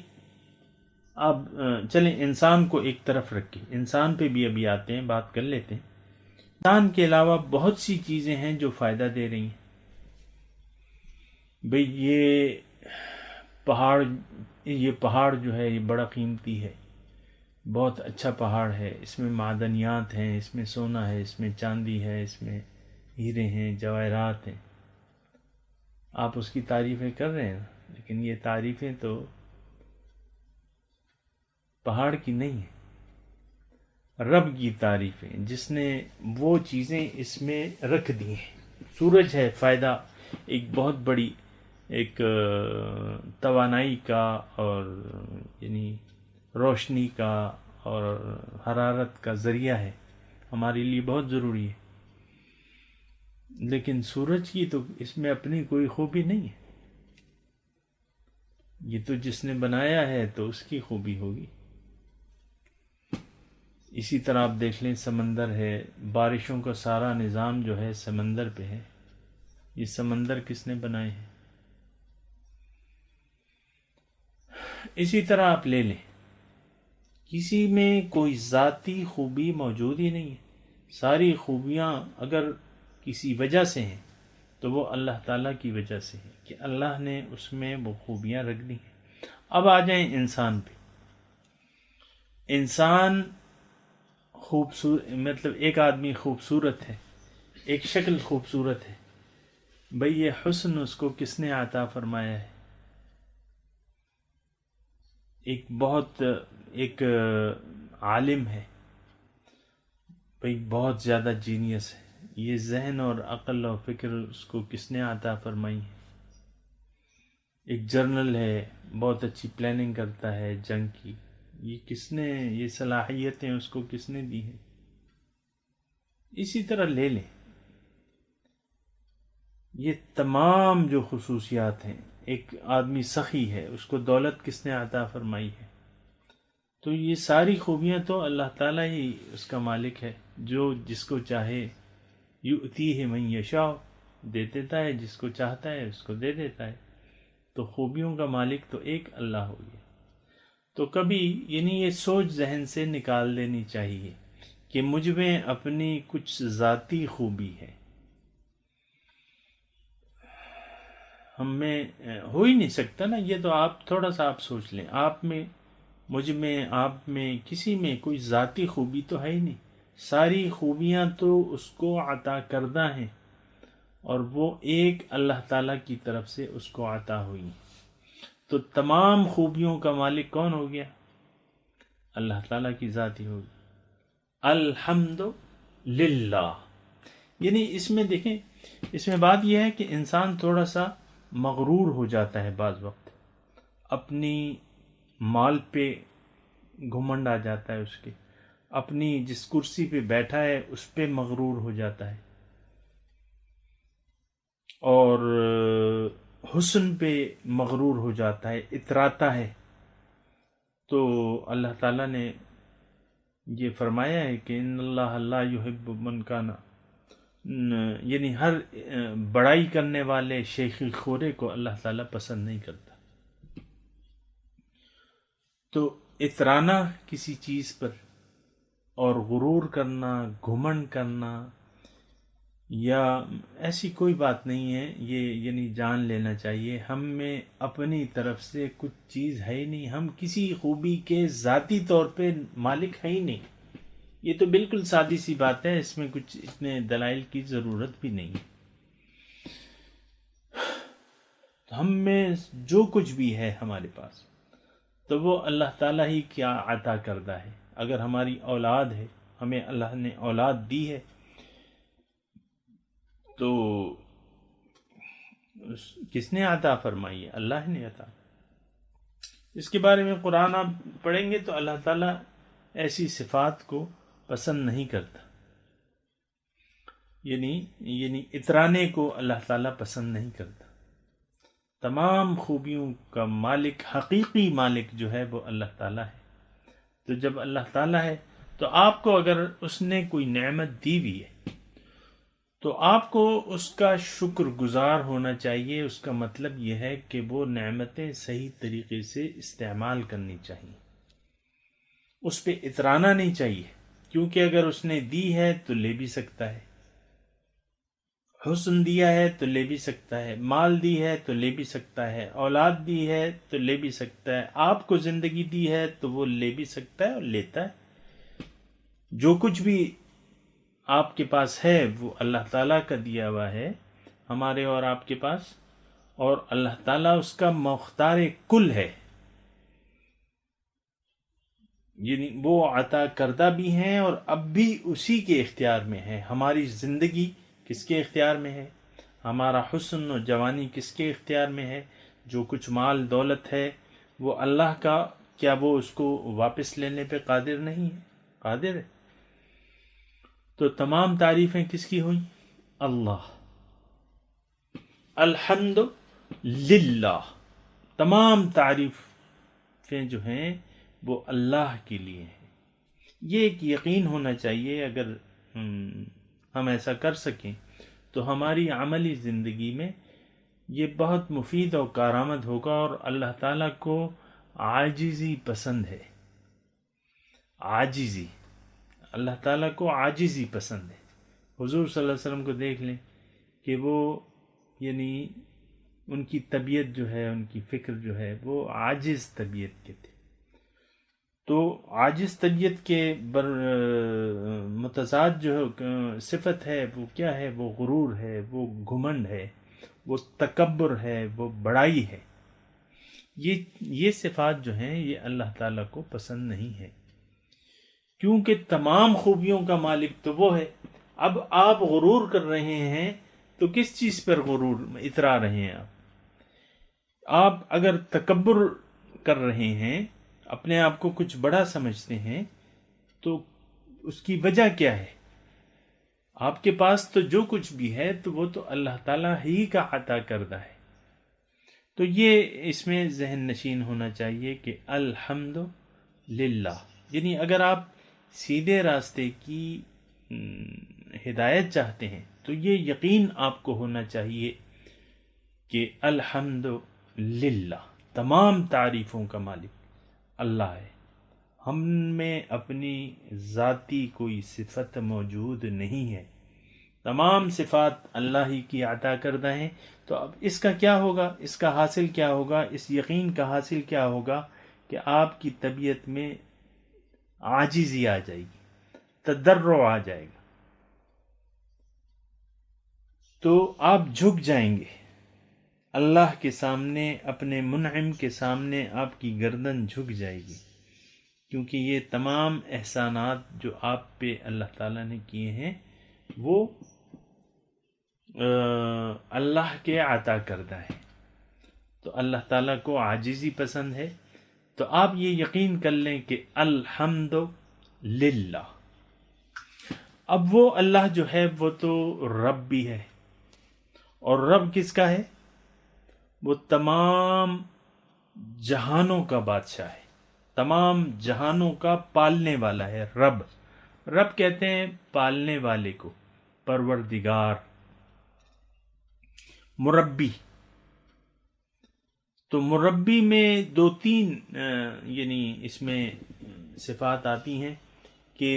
اب چلیں انسان کو ایک طرف رکھیں، انسان پہ بھی ابھی آتے ہیں، بات کر لیتے ہیں۔ انسان کے علاوہ بہت سی چیزیں ہیں جو فائدہ دے رہی ہیں۔ بھئی یہ پہاڑ جو ہے یہ بڑا قیمتی ہے، بہت اچھا پہاڑ ہے، اس میں معدنیات ہیں، اس میں سونا ہے، اس میں چاندی ہے، اس میں ہیرے ہیں، جواہرات ہیں۔ آپ اس کی تعریفیں کر رہے ہیں، لیکن یہ تعریفیں تو پہاڑ کی نہیں ہیں، رب کی تعریفیں، جس نے وہ چیزیں اس میں رکھ دی ہیں۔ سورج ہے فائدہ، ایک بہت بڑی ایک توانائی کا اور یعنی روشنی کا اور حرارت کا ذریعہ ہے، ہمارے لیے بہت ضروری ہے۔ لیکن سورج کی تو اس میں اپنی کوئی خوبی نہیں ہے، یہ تو جس نے بنایا ہے تو اس کی خوبی ہوگی۔ اسی طرح آپ دیکھ لیں سمندر ہے، بارشوں کا سارا نظام جو ہے سمندر پہ ہے، یہ سمندر کس نے بنائے ہیں؟ اسی طرح آپ لے لیں، کسی میں کوئی ذاتی خوبی موجود ہی نہیں ہے، ساری خوبیاں اگر کسی وجہ سے ہیں تو وہ اللہ تعالیٰ کی وجہ سے ہے کہ اللہ نے اس میں وہ خوبیاں رکھ دی ہیں۔ اب آ جائیں انسان پہ۔ انسان مطلب ایک آدمی خوبصورت ہے، ایک شکل خوبصورت ہے، بھئی یہ حسن اس کو کس نے عطا فرمایا ہے؟ ایک عالم ہے، بھئی بہت زیادہ جینیس ہے، یہ ذہن اور عقل اور فکر اس کو کس نے عطا فرمائی ہے؟ ایک جرنل ہے، بہت اچھی پلاننگ کرتا ہے جنگ کی، یہ کس نے، یہ صلاحیتیں اس کو کس نے دی ہیں؟ اسی طرح لے لیں، یہ تمام جو خصوصیات ہیں، ایک آدمی سخی ہے، اس کو دولت کس نے عطا فرمائی ہے؟ تو یہ ساری خوبیاں تو اللہ تعالیٰ ہی اس کا مالک ہے، جو جس کو چاہے یؤتیہ من یشاء، دے دیتا ہے، جس کو چاہتا ہے اس کو دے دیتا ہے۔ تو خوبیوں کا مالک تو ایک اللہ ہو گیا۔ تو کبھی یعنی یہ سوچ ذہن سے نکال دینی چاہیے کہ مجھ میں اپنی کچھ ذاتی خوبی ہے، ہم میں ہو ہی نہیں سکتا نا، یہ تو آپ تھوڑا سا آپ سوچ لیں، آپ میں، مجھ میں، آپ میں، کسی میں کوئی ذاتی خوبی تو ہے ہی نہیں، ساری خوبیاں تو اس کو عطا کردہ ہیں، اور وہ ایک اللہ تعالیٰ کی طرف سے اس کو عطا ہوئی۔ تو تمام خوبیوں کا مالک کون ہو گیا؟ اللہ تعالیٰ کی ذات ہی ہوگی۔ الحمد للہ، یعنی اس میں دیکھیں، اس میں بات یہ ہے کہ انسان تھوڑا سا مغرور ہو جاتا ہے بعض وقت، اپنی مال پہ گھمنڈ آ جاتا ہے اس کے، اپنی جس کرسی پہ بیٹھا ہے اس پہ مغرور ہو جاتا ہے، اور حسن پہ مغرور ہو جاتا ہے، اتراتا ہے۔ تو اللہ تعالیٰ نے یہ فرمایا ہے کہ ان اللہ لا یحب من کان، یعنی ہر بڑائی کرنے والے شیخی خورے کو اللہ تعالیٰ پسند نہیں کرتا۔ تو اترانا کسی چیز پر اور غرور کرنا، گھمنڈ کرنا، یا ایسی کوئی بات نہیں ہے، یہ یعنی جان لینا چاہیے ہم میں اپنی طرف سے کچھ چیز ہے ہی نہیں، ہم کسی خوبی کے ذاتی طور پہ مالک ہے ہی نہیں۔ یہ تو بالکل سادی سی بات ہے، اس میں کچھ اتنے دلائل کی ضرورت بھی نہیں ہے۔ ہم میں جو کچھ بھی ہے ہمارے پاس، تو وہ اللہ تعالیٰ ہی کیا عطا کردہ ہے۔ اگر ہماری اولاد ہے، ہمیں اللہ نے اولاد دی ہے، تو کس نے عطا فرمائی ہے؟ اللہ نے عطا۔ اس کے بارے میں قرآن آپ پڑھیں گے تو اللہ تعالیٰ ایسی صفات کو پسند نہیں کرتا، یعنی اترانے کو اللہ تعالیٰ پسند نہیں کرتا۔ تمام خوبیوں کا مالک، حقیقی مالک جو ہے وہ اللہ تعالیٰ ہے۔ تو جب اللہ تعالیٰ ہے تو آپ کو اگر اس نے کوئی نعمت دی ہوئی ہے تو آپ کو اس کا شکر گزار ہونا چاہیے۔ اس کا مطلب یہ ہے کہ وہ نعمتیں صحیح طریقے سے استعمال کرنی چاہیے، اس پہ اترانا نہیں چاہیے، کیونکہ اگر اس نے دی ہے تو لے بھی سکتا ہے، حسن دیا ہے تو لے بھی سکتا ہے، مال دی ہے تو لے بھی سکتا ہے، اولاد دی ہے تو لے بھی سکتا ہے، آپ کو زندگی دی ہے تو وہ لے بھی سکتا ہے اور لیتا ہے۔ جو کچھ بھی آپ کے پاس ہے وہ اللہ تعالیٰ کا دیا ہوا ہے، ہمارے اور آپ کے پاس، اور اللہ تعالیٰ اس کا مختار کل ہے، یعنی وہ عطا کردہ بھی ہیں اور اب بھی اسی کے اختیار میں ہے۔ ہماری زندگی کس کے اختیار میں ہے؟ ہمارا حسن و جوانی کس کے اختیار میں ہے؟ جو کچھ مال دولت ہے وہ اللہ کا، کیا وہ اس کو واپس لینے پہ قادر نہیں ہے؟ قادر ہے۔ تو تمام تعریفیں کس کی ہوئیں؟ اللہ الحمد للہ، تمام تعریفیں جو ہیں وہ اللہ کے لیے ہیں۔ یہ ایک یقین ہونا چاہیے، اگر ہم ایسا کر سکیں تو ہماری عملی زندگی میں یہ بہت مفید اور کارآمد ہوگا، اور اللہ تعالیٰ کو عاجزی پسند ہے۔ عاجزی، اللہ تعالیٰ کو عاجزی پسند ہے۔ حضور صلی اللہ علیہ وسلم کو دیکھ لیں کہ وہ یعنی ان کی طبیعت جو ہے، ان کی فکر جو ہے، وہ عاجز طبیعت کے تھے۔ تو عاجز طبیعت کے متضاد جو صفت ہے وہ کیا ہے؟ وہ غرور ہے، وہ گھمنڈ ہے، وہ تکبر ہے، وہ بڑائی ہے۔ یہ صفات جو ہیں یہ اللہ تعالیٰ کو پسند نہیں ہے، کیونکہ تمام خوبیوں کا مالک تو وہ ہے۔ اب آپ غرور کر رہے ہیں تو کس چیز پر غرور اترا رہے ہیں؟ آپ اگر تکبر کر رہے ہیں، اپنے آپ کو کچھ بڑا سمجھتے ہیں، تو اس کی وجہ کیا ہے؟ آپ کے پاس تو جو کچھ بھی ہے تو وہ تو اللہ تعالیٰ ہی کا عطا کردہ ہے۔ تو یہ اس میں ذہن نشین ہونا چاہیے کہ الحمد للہ، یعنی اگر آپ سیدھے راستے کی ہدایت چاہتے ہیں تو یہ یقین آپ کو ہونا چاہیے کہ الحمد للہ، تمام تعریفوں کا مالک اللہ ہے۔ ہم میں اپنی ذاتی کوئی صفت موجود نہیں ہے، تمام صفات اللہ ہی کی عطا کردہ ہیں۔ تو اب اس کا کیا ہوگا؟ اس کا حاصل کیا ہوگا؟ اس یقین کا حاصل کیا ہوگا کہ آپ کی طبیعت میں عاجزی آ جائے گی، تضرع آ جائے گا، تو آپ جھک جائیں گے اللہ کے سامنے، اپنے منعم کے سامنے آپ کی گردن جھک جائے گی، کیونکہ یہ تمام احسانات جو آپ پہ اللہ تعالیٰ نے کیے ہیں وہ اللہ کے عطا کردہ ہے۔ تو اللہ تعالیٰ کو عاجزی پسند ہے۔ تو آپ یہ یقین کر لیں کہ الحمد للہ۔ اب وہ اللہ جو ہے وہ تو رب بھی ہے، اور رب کس کا ہے؟ وہ تمام جہانوں کا بادشاہ ہے، تمام جہانوں کا پالنے والا ہے۔ رب کہتے ہیں پالنے والے کو، پروردگار، مربی۔ تو مربی میں دو تین یعنی اس میں صفات آتی ہیں کہ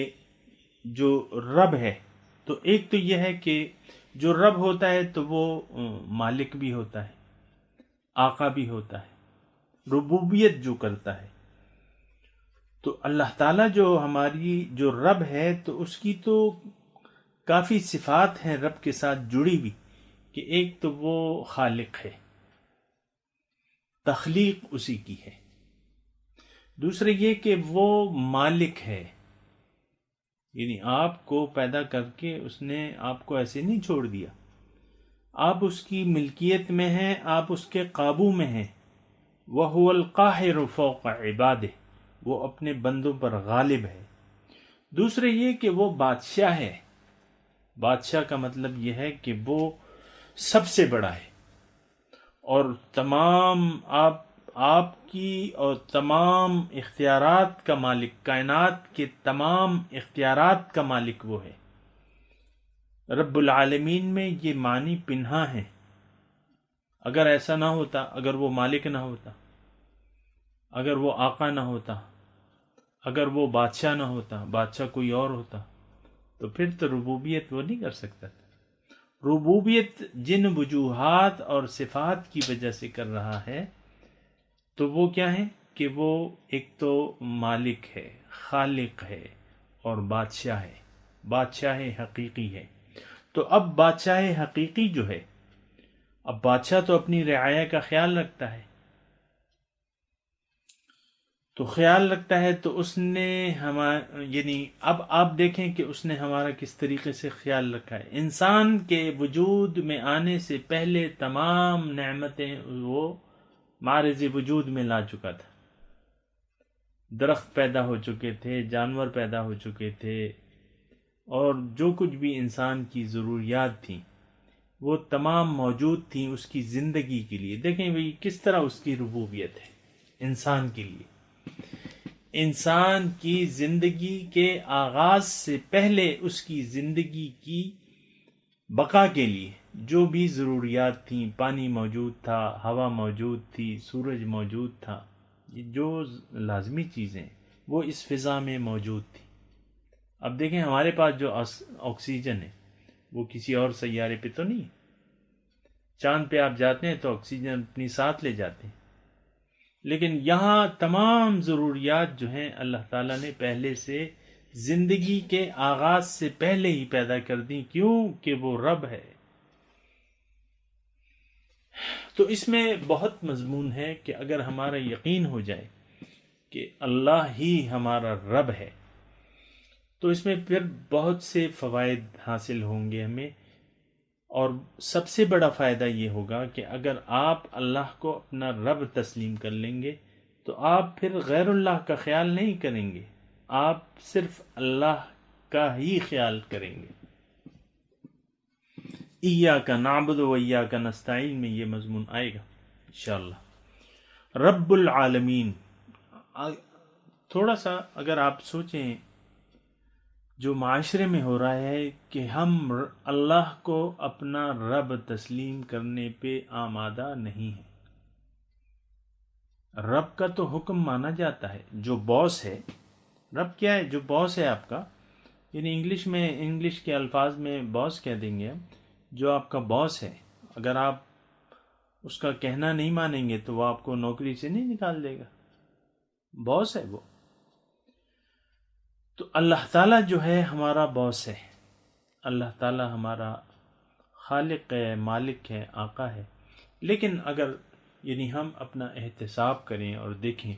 جو رب ہے، تو ایک تو یہ ہے کہ جو رب ہوتا ہے تو وہ مالک بھی ہوتا ہے، آقا بھی ہوتا ہے، ربوبیت جو کرتا ہے۔ تو اللہ تعالیٰ جو ہماری جو رب ہے تو اس کی تو کافی صفات ہیں رب کے ساتھ جڑی ہوئی، کہ ایک تو وہ خالق ہے، تخلیق اسی کی ہے۔ دوسرے یہ کہ وہ مالک ہے، یعنی آپ کو پیدا کر کے اس نے آپ کو ایسے نہیں چھوڑ دیا، آپ اس کی ملکیت میں ہیں، آپ اس کے قابو میں ہیں۔ وَهُوَ الْقَاهِرُ فَوْقَ عِبَادِهِ، وہ اپنے بندوں پر غالب ہے۔ دوسرے یہ کہ وہ بادشاہ ہے۔ بادشاہ کا مطلب یہ ہے کہ وہ سب سے بڑا ہے، اور تمام آپ کی اور تمام اختیارات کا مالک، کائنات کے تمام اختیارات کا مالک وہ ہے۔ رب العالمین میں یہ معنی پنہا ہے۔ اگر ایسا نہ ہوتا، اگر وہ مالک نہ ہوتا، اگر وہ آقا نہ ہوتا، اگر وہ بادشاہ نہ ہوتا، بادشاہ کوئی اور ہوتا، تو پھر تو ربوبیت وہ نہیں کر سکتا تھا۔ ربوبیت جن وجوہات اور صفات کی وجہ سے کر رہا ہے تو وہ کیا ہے کہ وہ ایک تو مالک ہے، خالق ہے، اور بادشاہ ہے، بادشاہ حقیقی ہے۔ تو اب بادشاہ حقیقی جو ہے، اب بادشاہ تو اپنی رعایا کا خیال رکھتا ہے، تو خیال رکھتا ہے تو اس نے یعنی اب آپ دیکھیں کہ اس نے ہمارا کس طریقے سے خیال رکھا ہے۔ انسان کے وجود میں آنے سے پہلے تمام نعمتیں وہ معرض وجود میں لا چکا تھا۔ درخت پیدا ہو چکے تھے، جانور پیدا ہو چکے تھے، اور جو کچھ بھی انسان کی ضروریات تھیں وہ تمام موجود تھیں اس کی زندگی کے لیے. دیکھیں بھئی کس طرح اس کی ربوبیت ہے انسان کے لیے. انسان کی زندگی کے آغاز سے پہلے اس کی زندگی کی بقا کے لیے جو بھی ضروریات تھیں، پانی موجود تھا، ہوا موجود تھی، سورج موجود تھا، یہ جو لازمی چیزیں وہ اس فضا میں موجود تھی. اب دیکھیں ہمارے پاس جو آکسیجن ہے وہ کسی اور سیارے پہ تو نہیں. چاند پہ آپ جاتے ہیں تو آکسیجن اپنی ساتھ لے جاتے ہیں، لیکن یہاں تمام ضروریات جو ہیں اللہ تعالیٰ نے پہلے سے زندگی کے آغاز سے پہلے ہی پیدا کر دیں. کیوں کہ وہ رب ہے. تو اس میں بہت مضمون ہے کہ اگر ہمارا یقین ہو جائے کہ اللہ ہی ہمارا رب ہے تو اس میں پھر بہت سے فوائد حاصل ہوں گے ہمیں. اور سب سے بڑا فائدہ یہ ہوگا کہ اگر آپ اللہ کو اپنا رب تسلیم کر لیں گے تو آپ پھر غیر اللہ کا خیال نہیں کریں گے، آپ صرف اللہ کا ہی خیال کریں گے. ایاک نعبد و ایاک نستعین میں یہ مضمون آئے گا انشاءاللہ. رب العالمین، تھوڑا سا اگر آپ سوچیں جو معاشرے میں ہو رہا ہے کہ ہم اللہ کو اپنا رب تسلیم کرنے پہ آمادہ نہیں ہیں. رب کا تو حکم مانا جاتا ہے. جو باس ہے، رب کیا ہے؟ جو باس ہے آپ کا، یعنی انگلش کے الفاظ میں باس کہہ دیں گے. جو آپ کا باس ہے، اگر آپ اس کا کہنا نہیں مانیں گے تو وہ آپ کو نوکری سے نہیں نکال دے گا. باس ہے وہ. تو اللہ تعالیٰ جو ہے ہمارا باس ہے. اللہ تعالیٰ ہمارا خالق ہے، مالک ہے، آقا ہے. لیکن اگر یعنی ہم اپنا احتساب کریں اور دیکھیں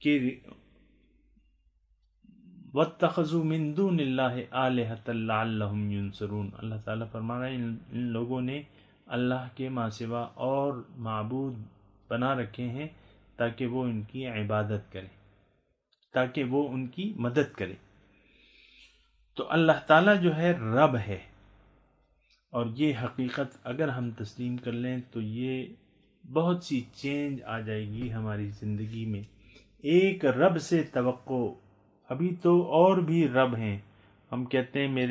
کہ وَاتَّخَذُوا مِن دُونِ اللَّهِ آلِهَةً لَعَلَّهُمْ يُنصَرُونَ. اللہ تعالیٰ فرما رہا ہے ان لوگوں نے اللہ کے ماں سوا اور معبود بنا رکھے ہیں تاکہ وہ ان کی عبادت کریں، تاکہ وہ ان کی مدد کرے. تو اللہ تعالیٰ جو ہے رب ہے، اور یہ حقیقت اگر ہم تسلیم کر لیں تو یہ بہت سی چینج آ جائے گی ہماری زندگی میں. ایک رب سے توقع. ابھی تو اور بھی رب ہیں. ہم کہتے ہیں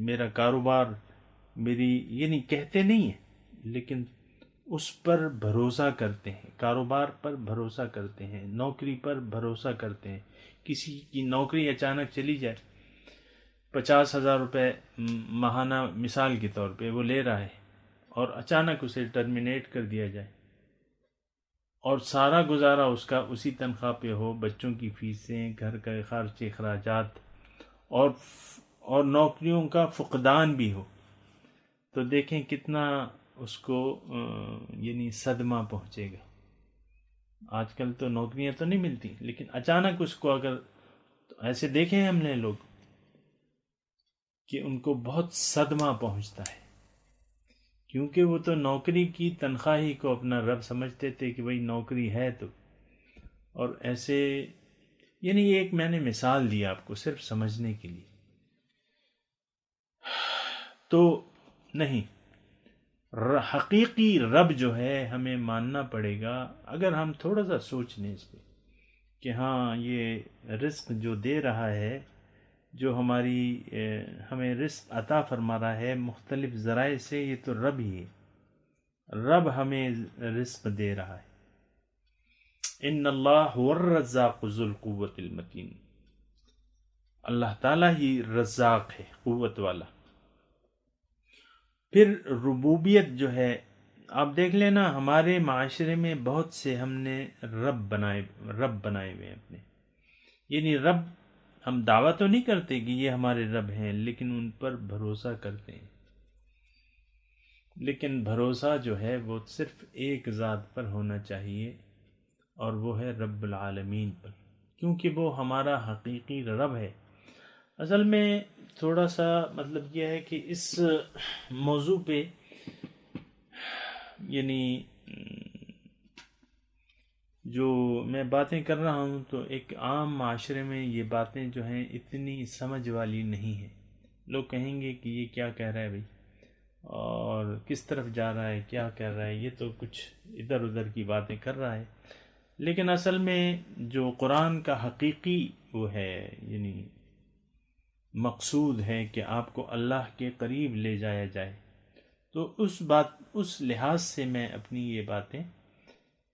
میرا کاروبار، میری، یعنی کہتے نہیں ہیں لیکن اس پر بھروسہ کرتے ہیں. کاروبار پر بھروسہ کرتے ہیں، نوکری پر بھروسہ کرتے ہیں. کسی کی نوکری اچانک چلی جائے، 50,000 روپے ماہانہ مثال کے طور پہ وہ لے رہا ہے اور اچانک اسے ٹرمینیٹ کر دیا جائے اور سارا گزارا اس کا اسی تنخواہ پہ ہو، بچوں کی فیسیں، گھر کا خرچ، اخراجات، اور نوکریوں کا فقدان بھی ہو، تو دیکھیں کتنا اس کو یعنی صدمہ پہنچے گا. آج کل تو نوکریاں تو نہیں ملتی، لیکن اچانک اس کو اگر ایسے دیکھیں ہم نے لوگ کہ ان کو بہت صدمہ پہنچتا ہے، کیونکہ وہ تو نوکری کی تنخواہی کو اپنا رب سمجھتے تھے کہ بھئی نوکری ہے تو. اور ایسے یعنی ایک میں نے مثال دی آپ کو صرف سمجھنے کے لیے. تو نہیں، حقیقی رب جو ہے ہمیں ماننا پڑے گا اگر ہم تھوڑا سا سوچ لیں اس پہ کہ ہاں یہ رزق جو دے رہا ہے، جو ہمیں رزق عطا فرما رہا ہے مختلف ذرائع سے، یہ تو رب ہی ہے. رب ہمیں رزق دے رہا ہے. ان اللہ هو الرزاق ذو القوۃ المتین. اللہ تعالیٰ ہی رزاق ہے، قوت والا. پھر ربوبیت جو ہے، آپ دیکھ لینا ہمارے معاشرے میں بہت سے ہم نے رب بنائے ہوئے ہیں اپنے. یعنی رب ہم دعویٰ تو نہیں کرتے کہ یہ ہمارے رب ہیں، لیکن ان پر بھروسہ کرتے ہیں. لیکن بھروسہ جو ہے وہ صرف ایک ذات پر ہونا چاہیے، اور وہ ہے رب العالمین پر، کیونکہ وہ ہمارا حقیقی رب ہے. اصل میں تھوڑا سا مطلب یہ ہے کہ اس موضوع پہ یعنی جو میں باتیں کر رہا ہوں تو ایک عام معاشرے میں یہ باتیں جو ہیں اتنی سمجھ والی نہیں ہیں. لوگ کہیں گے کہ یہ کیا کہہ رہا ہے بھائی، اور کس طرف جا رہا ہے، کیا کر رہا ہے، یہ تو کچھ ادھر ادھر کی باتیں کر رہا ہے، لیکن اصل میں جو قرآن کا حقیقی وہ ہے، یعنی مقصود ہے کہ آپ کو اللہ کے قریب لے جایا جائے، تو اس لحاظ سے میں اپنی یہ باتیں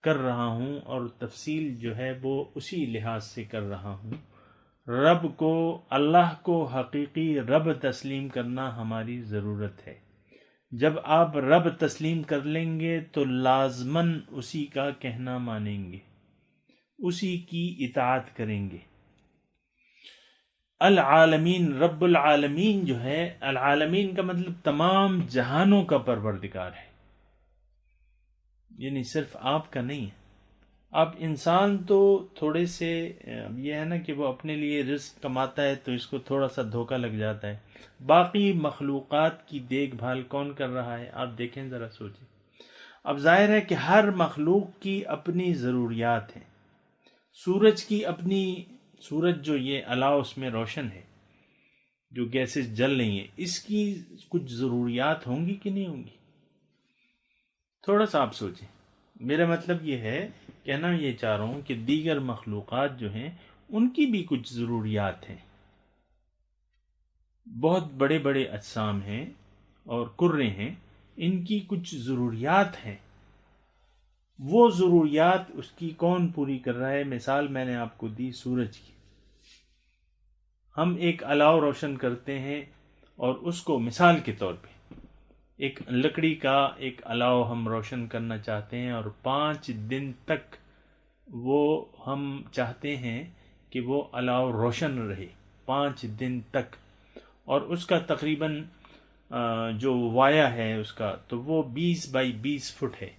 کر رہا ہوں، اور تفصیل جو ہے وہ اسی لحاظ سے کر رہا ہوں۔ رب کو، اللہ کو حقیقی رب تسلیم کرنا ہماری ضرورت ہے۔ جب آپ رب تسلیم کر لیں گے تو لازماً اسی کا کہنا مانیں گے، اسی کی اطاعت کریں گے۔ العالمین، رب العالمین جو ہے، العالمین کا مطلب تمام جہانوں کا پروردگار ہے، یعنی صرف آپ کا نہیں ہے۔ اب انسان تو تھوڑے سے یہ ہے نا کہ وہ اپنے لیے رزق کماتا ہے تو اس کو تھوڑا سا دھوکہ لگ جاتا ہے، باقی مخلوقات کی دیکھ بھال کون کر رہا ہے؟ آپ دیکھیں، ذرا سوچیں۔ اب ظاہر ہے کہ ہر مخلوق کی اپنی ضروریات ہیں، سورج کی اپنی، سورج جو یہ الاؤ اس میں روشن ہے، جو گیسز جل رہی ہیں، اس کی کچھ ضروریات ہوں گی کہ نہیں ہوں گی؟ تھوڑا سا آپ سوچیں۔ میرا مطلب یہ ہے، کہنا یہ چاہ رہا ہوں کہ دیگر مخلوقات جو ہیں ان کی بھی کچھ ضروریات ہیں، بہت بڑے بڑے اجسام ہیں اور کرے ہیں، ان کی کچھ ضروریات ہیں، وہ ضروریات اس کی کون پوری کر رہا ہے؟ مثال میں نے آپ کو دی سورج کی۔ ہم ایک الاؤ روشن کرتے ہیں اور اس کو مثال کے طور پہ ایک لکڑی کا ایک الاؤ ہم روشن کرنا چاہتے ہیں، اور 5 دن تک وہ ہم چاہتے ہیں کہ وہ الاؤ روشن رہے 5 دن تک، اور اس کا تقریباً جو وایا ہے اس کا تو وہ 20 بائی 20 فٹ ہے۔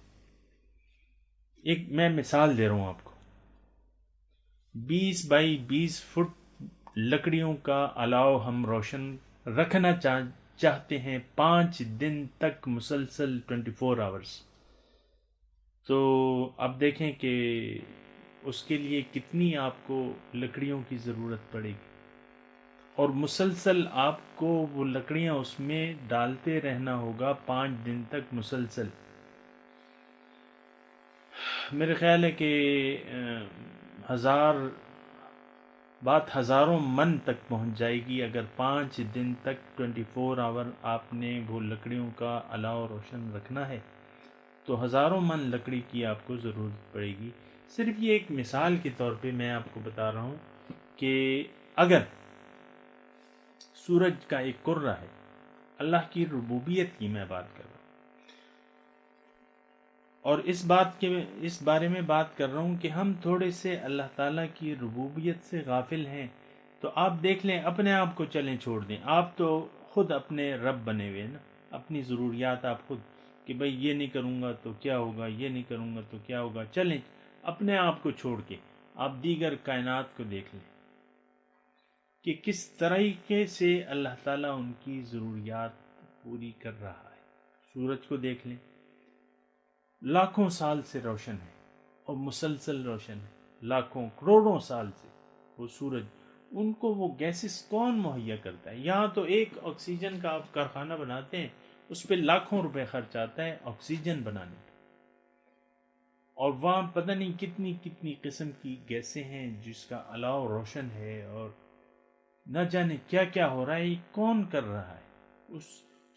ایک میں مثال دے رہا ہوں آپ کو، 20 بائی 20 فٹ لکڑیوں کا الاؤ ہم روشن رکھنا چاہتے ہیں 5 دن تک مسلسل 24 آورس، تو اب دیکھیں کہ اس کے لیے کتنی آپ کو لکڑیوں کی ضرورت پڑے گی، اور مسلسل آپ کو وہ لکڑیاں اس میں ڈالتے رہنا ہوگا 5 دن تک مسلسل۔ میرے خیال ہے کہ ہزاروں من تک پہنچ جائے گی اگر 5 دن تک 24 آور آپ نے وہ لکڑیوں کا الاؤ روشن رکھنا ہے، تو ہزاروں من لکڑی کی آپ کو ضرورت پڑے گی۔ صرف یہ ایک مثال کے طور پہ میں آپ کو بتا رہا ہوں کہ اگر سورج کا ایک کرہ ہے، اللہ کی ربوبیت کی میں بات کر رہا ہوں، اور اس بارے میں بات کر رہا ہوں کہ ہم تھوڑے سے اللہ تعالیٰ کی ربوبیت سے غافل ہیں، تو آپ دیکھ لیں، اپنے آپ کو چلیں چھوڑ دیں، آپ تو خود اپنے رب بنے ہوئے نا، اپنی ضروریات آپ خود، کہ بھئی یہ نہیں کروں گا تو کیا ہوگا، یہ نہیں کروں گا تو کیا ہوگا، چلیں اپنے آپ کو چھوڑ کے آپ دیگر کائنات کو دیکھ لیں کہ کس طریقے سے اللہ تعالیٰ ان کی ضروریات پوری کر رہا ہے۔ سورج کو دیکھ لیں، لاکھوں سال سے روشن ہے اور مسلسل روشن ہے، لاکھوں کروڑوں سال سے وہ سورج، ان کو وہ گیسز کون مہیا کرتا ہے؟ یہاں تو ایک آکسیجن کا آپ کارخانہ بناتے ہیں، اس پہ لاکھوں روپے خرچ آتا ہے آکسیجن بنانے پہ، اور وہاں پتہ نہیں کتنی کتنی قسم کی گیسیں ہیں جس کا الاؤ روشن ہے، اور نہ جانے کیا کیا ہو رہا ہے۔ یہ کون کر رہا ہے؟ اس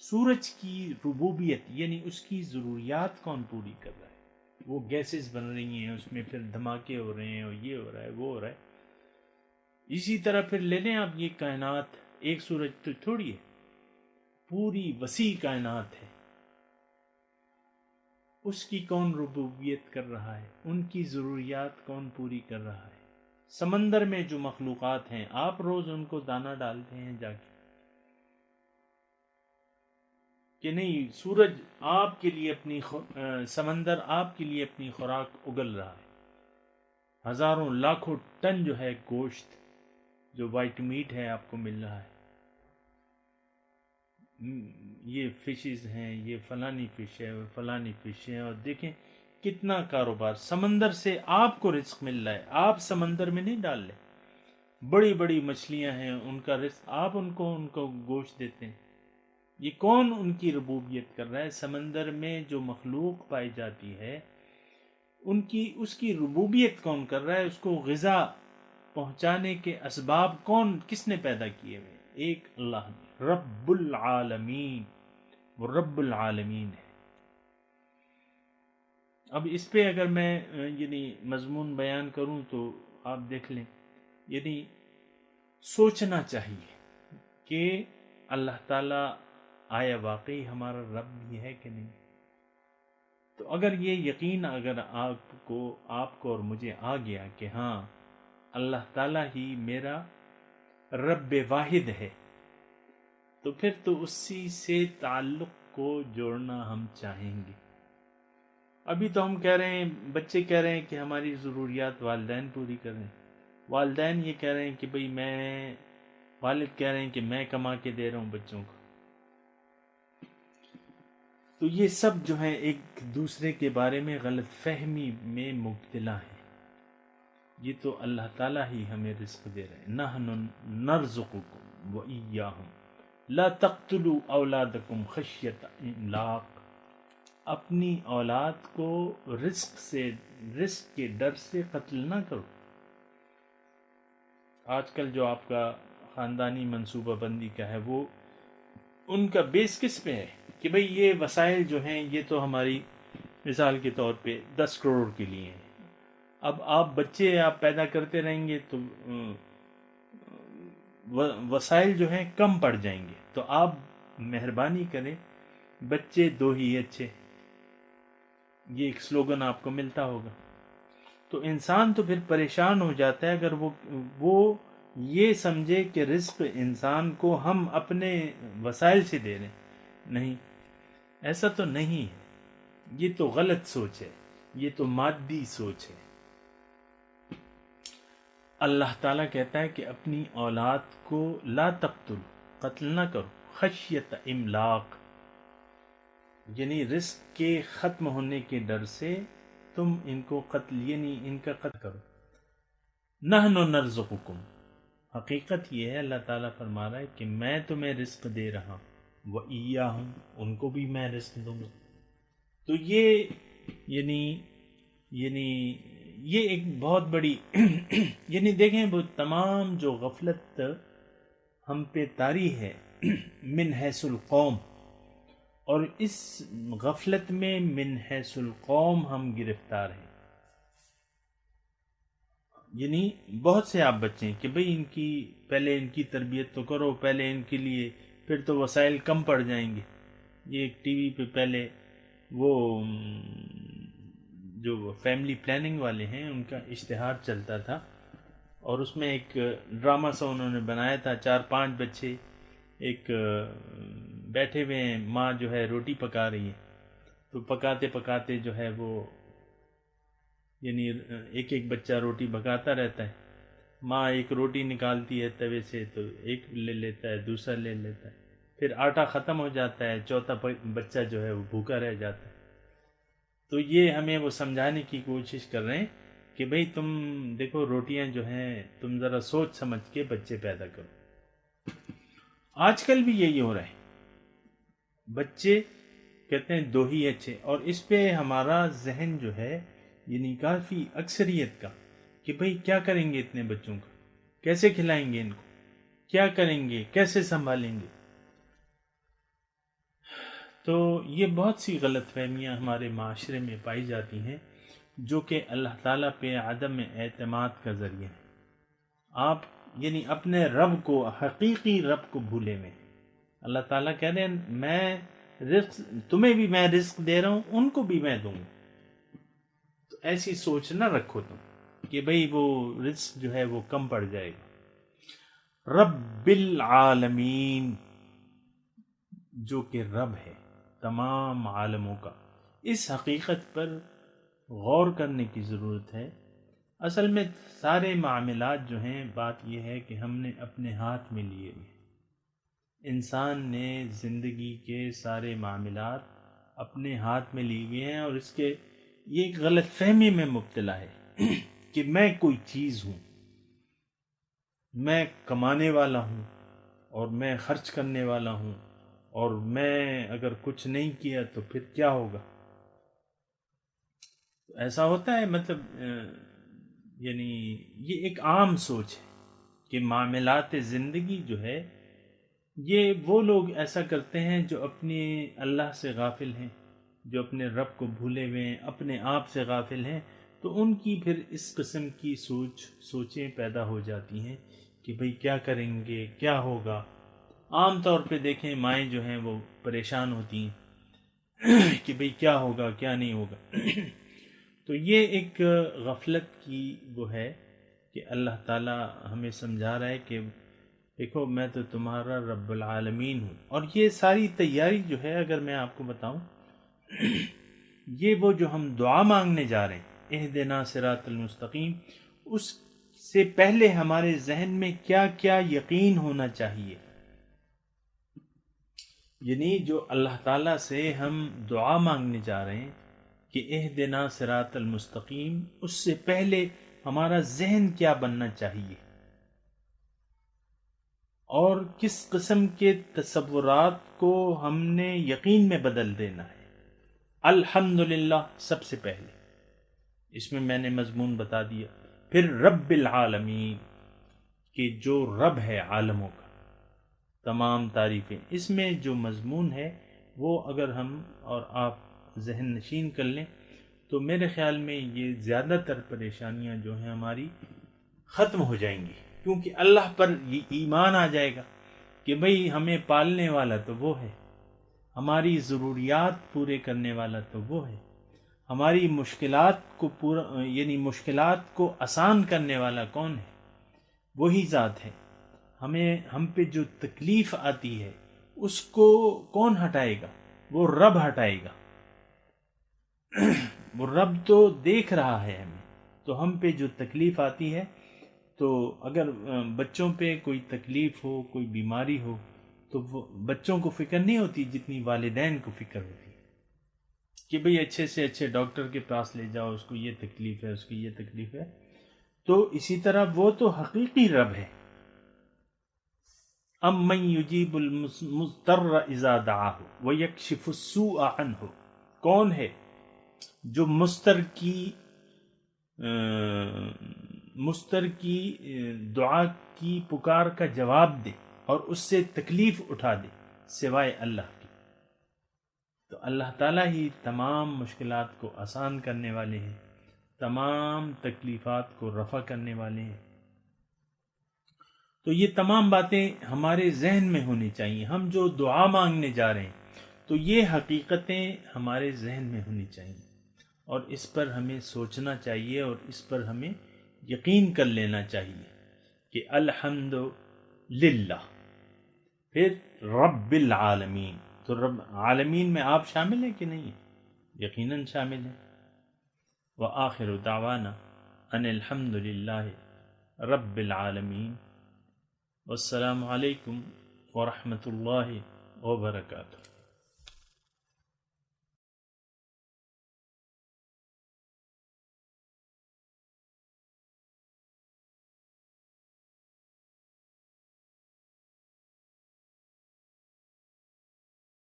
سورج کی ربوبیت، یعنی اس کی ضروریات کون پوری کر رہا ہے؟ وہ گیسز بن رہی ہیں، اس میں پھر دھماکے ہو رہے ہیں، اور یہ ہو رہا ہے، وہ ہو رہا ہے۔ اسی طرح پھر لے لیں آپ یہ کائنات، ایک سورج تو تھوڑی ہے، پوری وسیع کائنات ہے، اس کی کون ربوبیت کر رہا ہے؟ ان کی ضروریات کون پوری کر رہا ہے؟ سمندر میں جو مخلوقات ہیں، آپ روز ان کو دانہ ڈالتے ہیں جا کے کہ نہیں؟ سورج آپ کے لیے اپنی سمندر آپ کے لیے اپنی خوراک اگل رہا ہے، ہزاروں لاکھوں ٹن جو ہے گوشت، جو وائٹ میٹ ہے آپ کو مل رہا ہے، یہ فشز ہیں، یہ فلانی فش ہے اور فلانی فش ہے، اور دیکھیں کتنا کاروبار سمندر سے آپ کو رزق مل رہا ہے، آپ سمندر میں نہیں ڈال لیں، بڑی بڑی مچھلیاں ہیں، ان کا رزق آپ ان کو گوشت دیتے ہیں، یہ کون ان کی ربوبیت کر رہا ہے؟ سمندر میں جو مخلوق پائی جاتی ہے اس کی ربوبیت کون کر رہا ہے؟ اس کو غذا پہنچانے کے اسباب کس نے پیدا کیے ہوئے؟ ایک اللہ نے، رب العالمین، وہ رب العالمین ہے۔ اب اس پہ اگر میں مضمون بیان کروں تو آپ دیکھ لیں، سوچنا چاہیے کہ اللہ تعالیٰ آیا واقعی ہمارا رب بھی ہے کہ نہیں؟ تو اگر یہ یقین اگر آپ کو اور مجھے آ گیا کہ ہاں اللہ تعالیٰ ہی میرا رب واحد ہے، تو پھر تو اسی سے تعلق کو جوڑنا ہم چاہیں گے۔ ابھی تو ہم کہہ رہے ہیں، بچے کہہ رہے ہیں کہ ہماری ضروریات والدین پوری کر رہے ہیں، والدین یہ کہہ رہے ہیں کہ بھئی والد کہہ رہے ہیں کہ میں کما کے دے رہا ہوں بچوں کو۔ تو یہ سب جو ہے ایک دوسرے کے بارے میں غلط فہمی میں مبتلا ہے۔ یہ تو اللہ تعالیٰ ہی ہمیں رزق دے رہے ہیں، نحن نرزقکم وإیاہم لا تقتلوا اولادکم خشیۃ املاق، اپنی اولاد کو رزق کے ڈر سے قتل نہ کرو۔ آج کل جو آپ کا خاندانی منصوبہ بندی کا ہے، وہ ان کا بیس کس پہ ہے کہ بھئی یہ وسائل جو ہیں یہ تو ہماری مثال کے طور پہ 10 کروڑ کے لیے ہیں۔ اب آپ بچے پیدا کرتے رہیں گے تو وسائل جو ہیں کم پڑ جائیں گے، تو آپ مہربانی کریں بچے 2 ہی اچھے، یہ ایک سلوگن آپ کو ملتا ہوگا۔ تو انسان تو پھر پریشان ہو جاتا ہے اگر وہ یہ سمجھے کہ رزق انسان کو ہم اپنے وسائل سے دے رہے ہیں۔ نہیں، ایسا تو نہیں ہے، یہ تو غلط سوچ ہے، یہ تو مادی سوچ ہے۔ اللہ تعالیٰ کہتا ہے کہ اپنی اولاد کو لا تقتل، قتل نہ کرو، خشیت املاق، یعنی رزق کے ختم ہونے کے ڈر سے تم ان کو ان کا قتل کرو۔ نحن نرزقکم، حقیقت یہ ہے اللہ تعالیٰ فرما رہا ہے کہ میں تمہیں رزق دے رہا ہوں، وإیاہم، ان کو بھی میں رزق دوں گا۔ تو یہ یہ ایک بہت بڑی دیکھیں وہ تمام جو غفلت ہم پہ طاری ہے من حیث القوم، اور اس غفلت میں من حیث القوم ہم گرفتار ہیں۔ بہت سے آپ بچے ہیں کہ بھئی پہلے ان کی تربیت تو کرو، پہلے ان کے لیے، پھر تو وسائل کم پڑ جائیں گے۔ یہ ایک ٹی وی پہ پہلے وہ جو فیملی پلاننگ والے ہیں ان کا اشتہار چلتا تھا، اور اس میں ایک ڈرامہ سا انہوں نے بنایا تھا، 4-5 بچے ایک بیٹھے ہوئے ہیں، ماں جو ہے روٹی پکا رہی ہے، تو پکاتے پکاتے جو ہے وہ ایک بچہ روٹی پکاتا رہتا ہے، ماں ایک روٹی نکالتی ہے توے سے تو ایک لے لیتا ہے، دوسرا لے لیتا ہے، پھر آٹا ختم ہو جاتا ہے، چوتھا بچہ جو ہے وہ بھوکا رہ جاتا ہے۔ تو یہ ہمیں وہ سمجھانے کی کوشش کر رہے ہیں کہ بھئی تم دیکھو روٹیاں جو ہیں تم ذرا سوچ سمجھ کے بچے پیدا کرو۔ آج کل بھی یہی ہو رہا ہے، بچے کہتے ہیں 2 ہی اچھے، اور اس پہ ہمارا ذہن جو ہے کافی اکثریت کا کہ بھئی کیا کریں گے اتنے بچوں کا، کیسے کھلائیں گے ان کو، کیا کریں گے، کیسے سنبھالیں گے۔ تو یہ بہت سی غلط فہمیاں ہمارے معاشرے میں پائی جاتی ہیں جو کہ اللہ تعالیٰ پہ عدم اعتماد کا ذریعہ ہے۔ آپ اپنے رب کو، حقیقی رب کو بھولے میں، اللہ تعالیٰ کہہ رہے ہیں میں تمہیں بھی میں رزق دے رہا ہوں، ان کو بھی میں دوں گا۔ تو ایسی سوچ نہ رکھو تم کہ بھئی وہ رزق جو ہے وہ کم پڑ جائے گا۔ رب العالمین، جو کہ رب ہے تمام عالموں کا، اس حقیقت پر غور کرنے کی ضرورت ہے۔ اصل میں سارے معاملات جو ہیں، بات یہ ہے کہ ہم نے اپنے ہاتھ میں لیے ہوئے، انسان نے زندگی کے سارے معاملات اپنے ہاتھ میں لیے ہوئے ہیں، اور اس کے یہ ایک غلط فہمی میں مبتلا ہے کہ میں کوئی چیز ہوں، میں کمانے والا ہوں اور میں خرچ کرنے والا ہوں اور میں اگر کچھ نہیں کیا تو پھر کیا ہوگا؟ ایسا ہوتا ہے، مطلب یعنی یہ ایک عام سوچ ہے کہ معاملات زندگی جو ہے یہ وہ لوگ ایسا کرتے ہیں جو اپنے اللہ سے غافل ہیں، جو اپنے رب کو بھولے ہوئے ہیں، اپنے آپ سے غافل ہیں، تو ان کی پھر اس قسم کی سوچیں پیدا ہو جاتی ہیں کہ بھئی کیا کریں گے، کیا ہوگا۔ عام طور پہ دیکھیں مائیں جو ہیں وہ پریشان ہوتی ہیں کہ بھئی کیا ہوگا، کیا نہیں ہوگا۔ تو یہ ایک غفلت کی وہ ہے کہ اللہ تعالیٰ ہمیں سمجھا رہا ہے کہ دیکھو میں تو تمہارا رب العالمین ہوں۔ اور یہ ساری تیاری جو ہے اگر میں آپ کو بتاؤں، یہ وہ جو ہم دعا مانگنے جا رہے ہیں اہدنا صراط المستقیم، اس سے پہلے ہمارے ذہن میں کیا کیا یقین ہونا چاہیے۔ یعنی جو اللہ تعالیٰ سے ہم دعا مانگنے جا رہے ہیں کہ اہدنا صراط المستقیم، اس سے پہلے ہمارا ذہن کیا بننا چاہیے اور کس قسم کے تصورات کو ہم نے یقین میں بدل دینا ہے۔ الحمدللہ سب سے پہلے، اس میں نے مضمون بتا دیا۔ پھر رب العالمین، کہ جو رب ہے عالموں کا، تمام تعریفیں، اس میں جو مضمون ہے وہ اگر ہم اور آپ ذہن نشین کر لیں تو میرے خیال میں یہ زیادہ تر پریشانیاں جو ہیں ہماری ختم ہو جائیں گی، کیونکہ اللہ پر یہ ایمان آ جائے گا کہ بھئی ہمیں پالنے والا تو وہ ہے، ہماری ضروریات پورے کرنے والا تو وہ ہے، ہماری مشکلات کو یعنی مشکلات کو آسان کرنے والا کون ہے؟ وہی ذات ہے۔ ہم پہ جو تکلیف آتی ہے اس کو کون ہٹائے گا؟ وہ رب ہٹائے گا۔ وہ رب تو دیکھ رہا ہے ہمیں، تو ہم پہ جو تکلیف آتی ہے، تو اگر بچوں پہ کوئی تکلیف ہو، کوئی بیماری ہو، تو وہ بچوں کو فکر نہیں ہوتی جتنی والدین کو فکر ہوتی ہے کہ بھئی اچھے سے اچھے ڈاکٹر کے پاس لے جاؤ، اس کو یہ تکلیف ہے، اس کو یہ تکلیف ہے۔ تو اسی طرح وہ تو حقیقی رب ہے۔ امن یجیب المضطر اذا دعاہ ویکشف السوء عنہ، کون ہے جو مضطر کی دعا کی پکار کا جواب دے اور اس سے تکلیف اٹھا دے سوائے اللہ کی؟ تو اللہ تعالیٰ ہی تمام مشکلات کو آسان کرنے والے ہیں، تمام تکلیفات کو رفع کرنے والے ہیں۔ تو یہ تمام باتیں ہمارے ذہن میں ہونی چاہیے۔ ہم جو دعا مانگنے جا رہے ہیں تو یہ حقیقتیں ہمارے ذہن میں ہونی چاہیے، اور اس پر ہمیں سوچنا چاہیے اور اس پر ہمیں یقین کر لینا چاہیے کہ الحمد للہ۔ پھر رب العالمین، تو رب عالمین میں آپ شامل ہیں کہ نہیں ہیں؟ یقیناً شامل ہیں۔ وآخر دعوانا ان الحمد للہ رب العالمین، والسلام علیکم ورحمۃ اللہ وبرکاتہ۔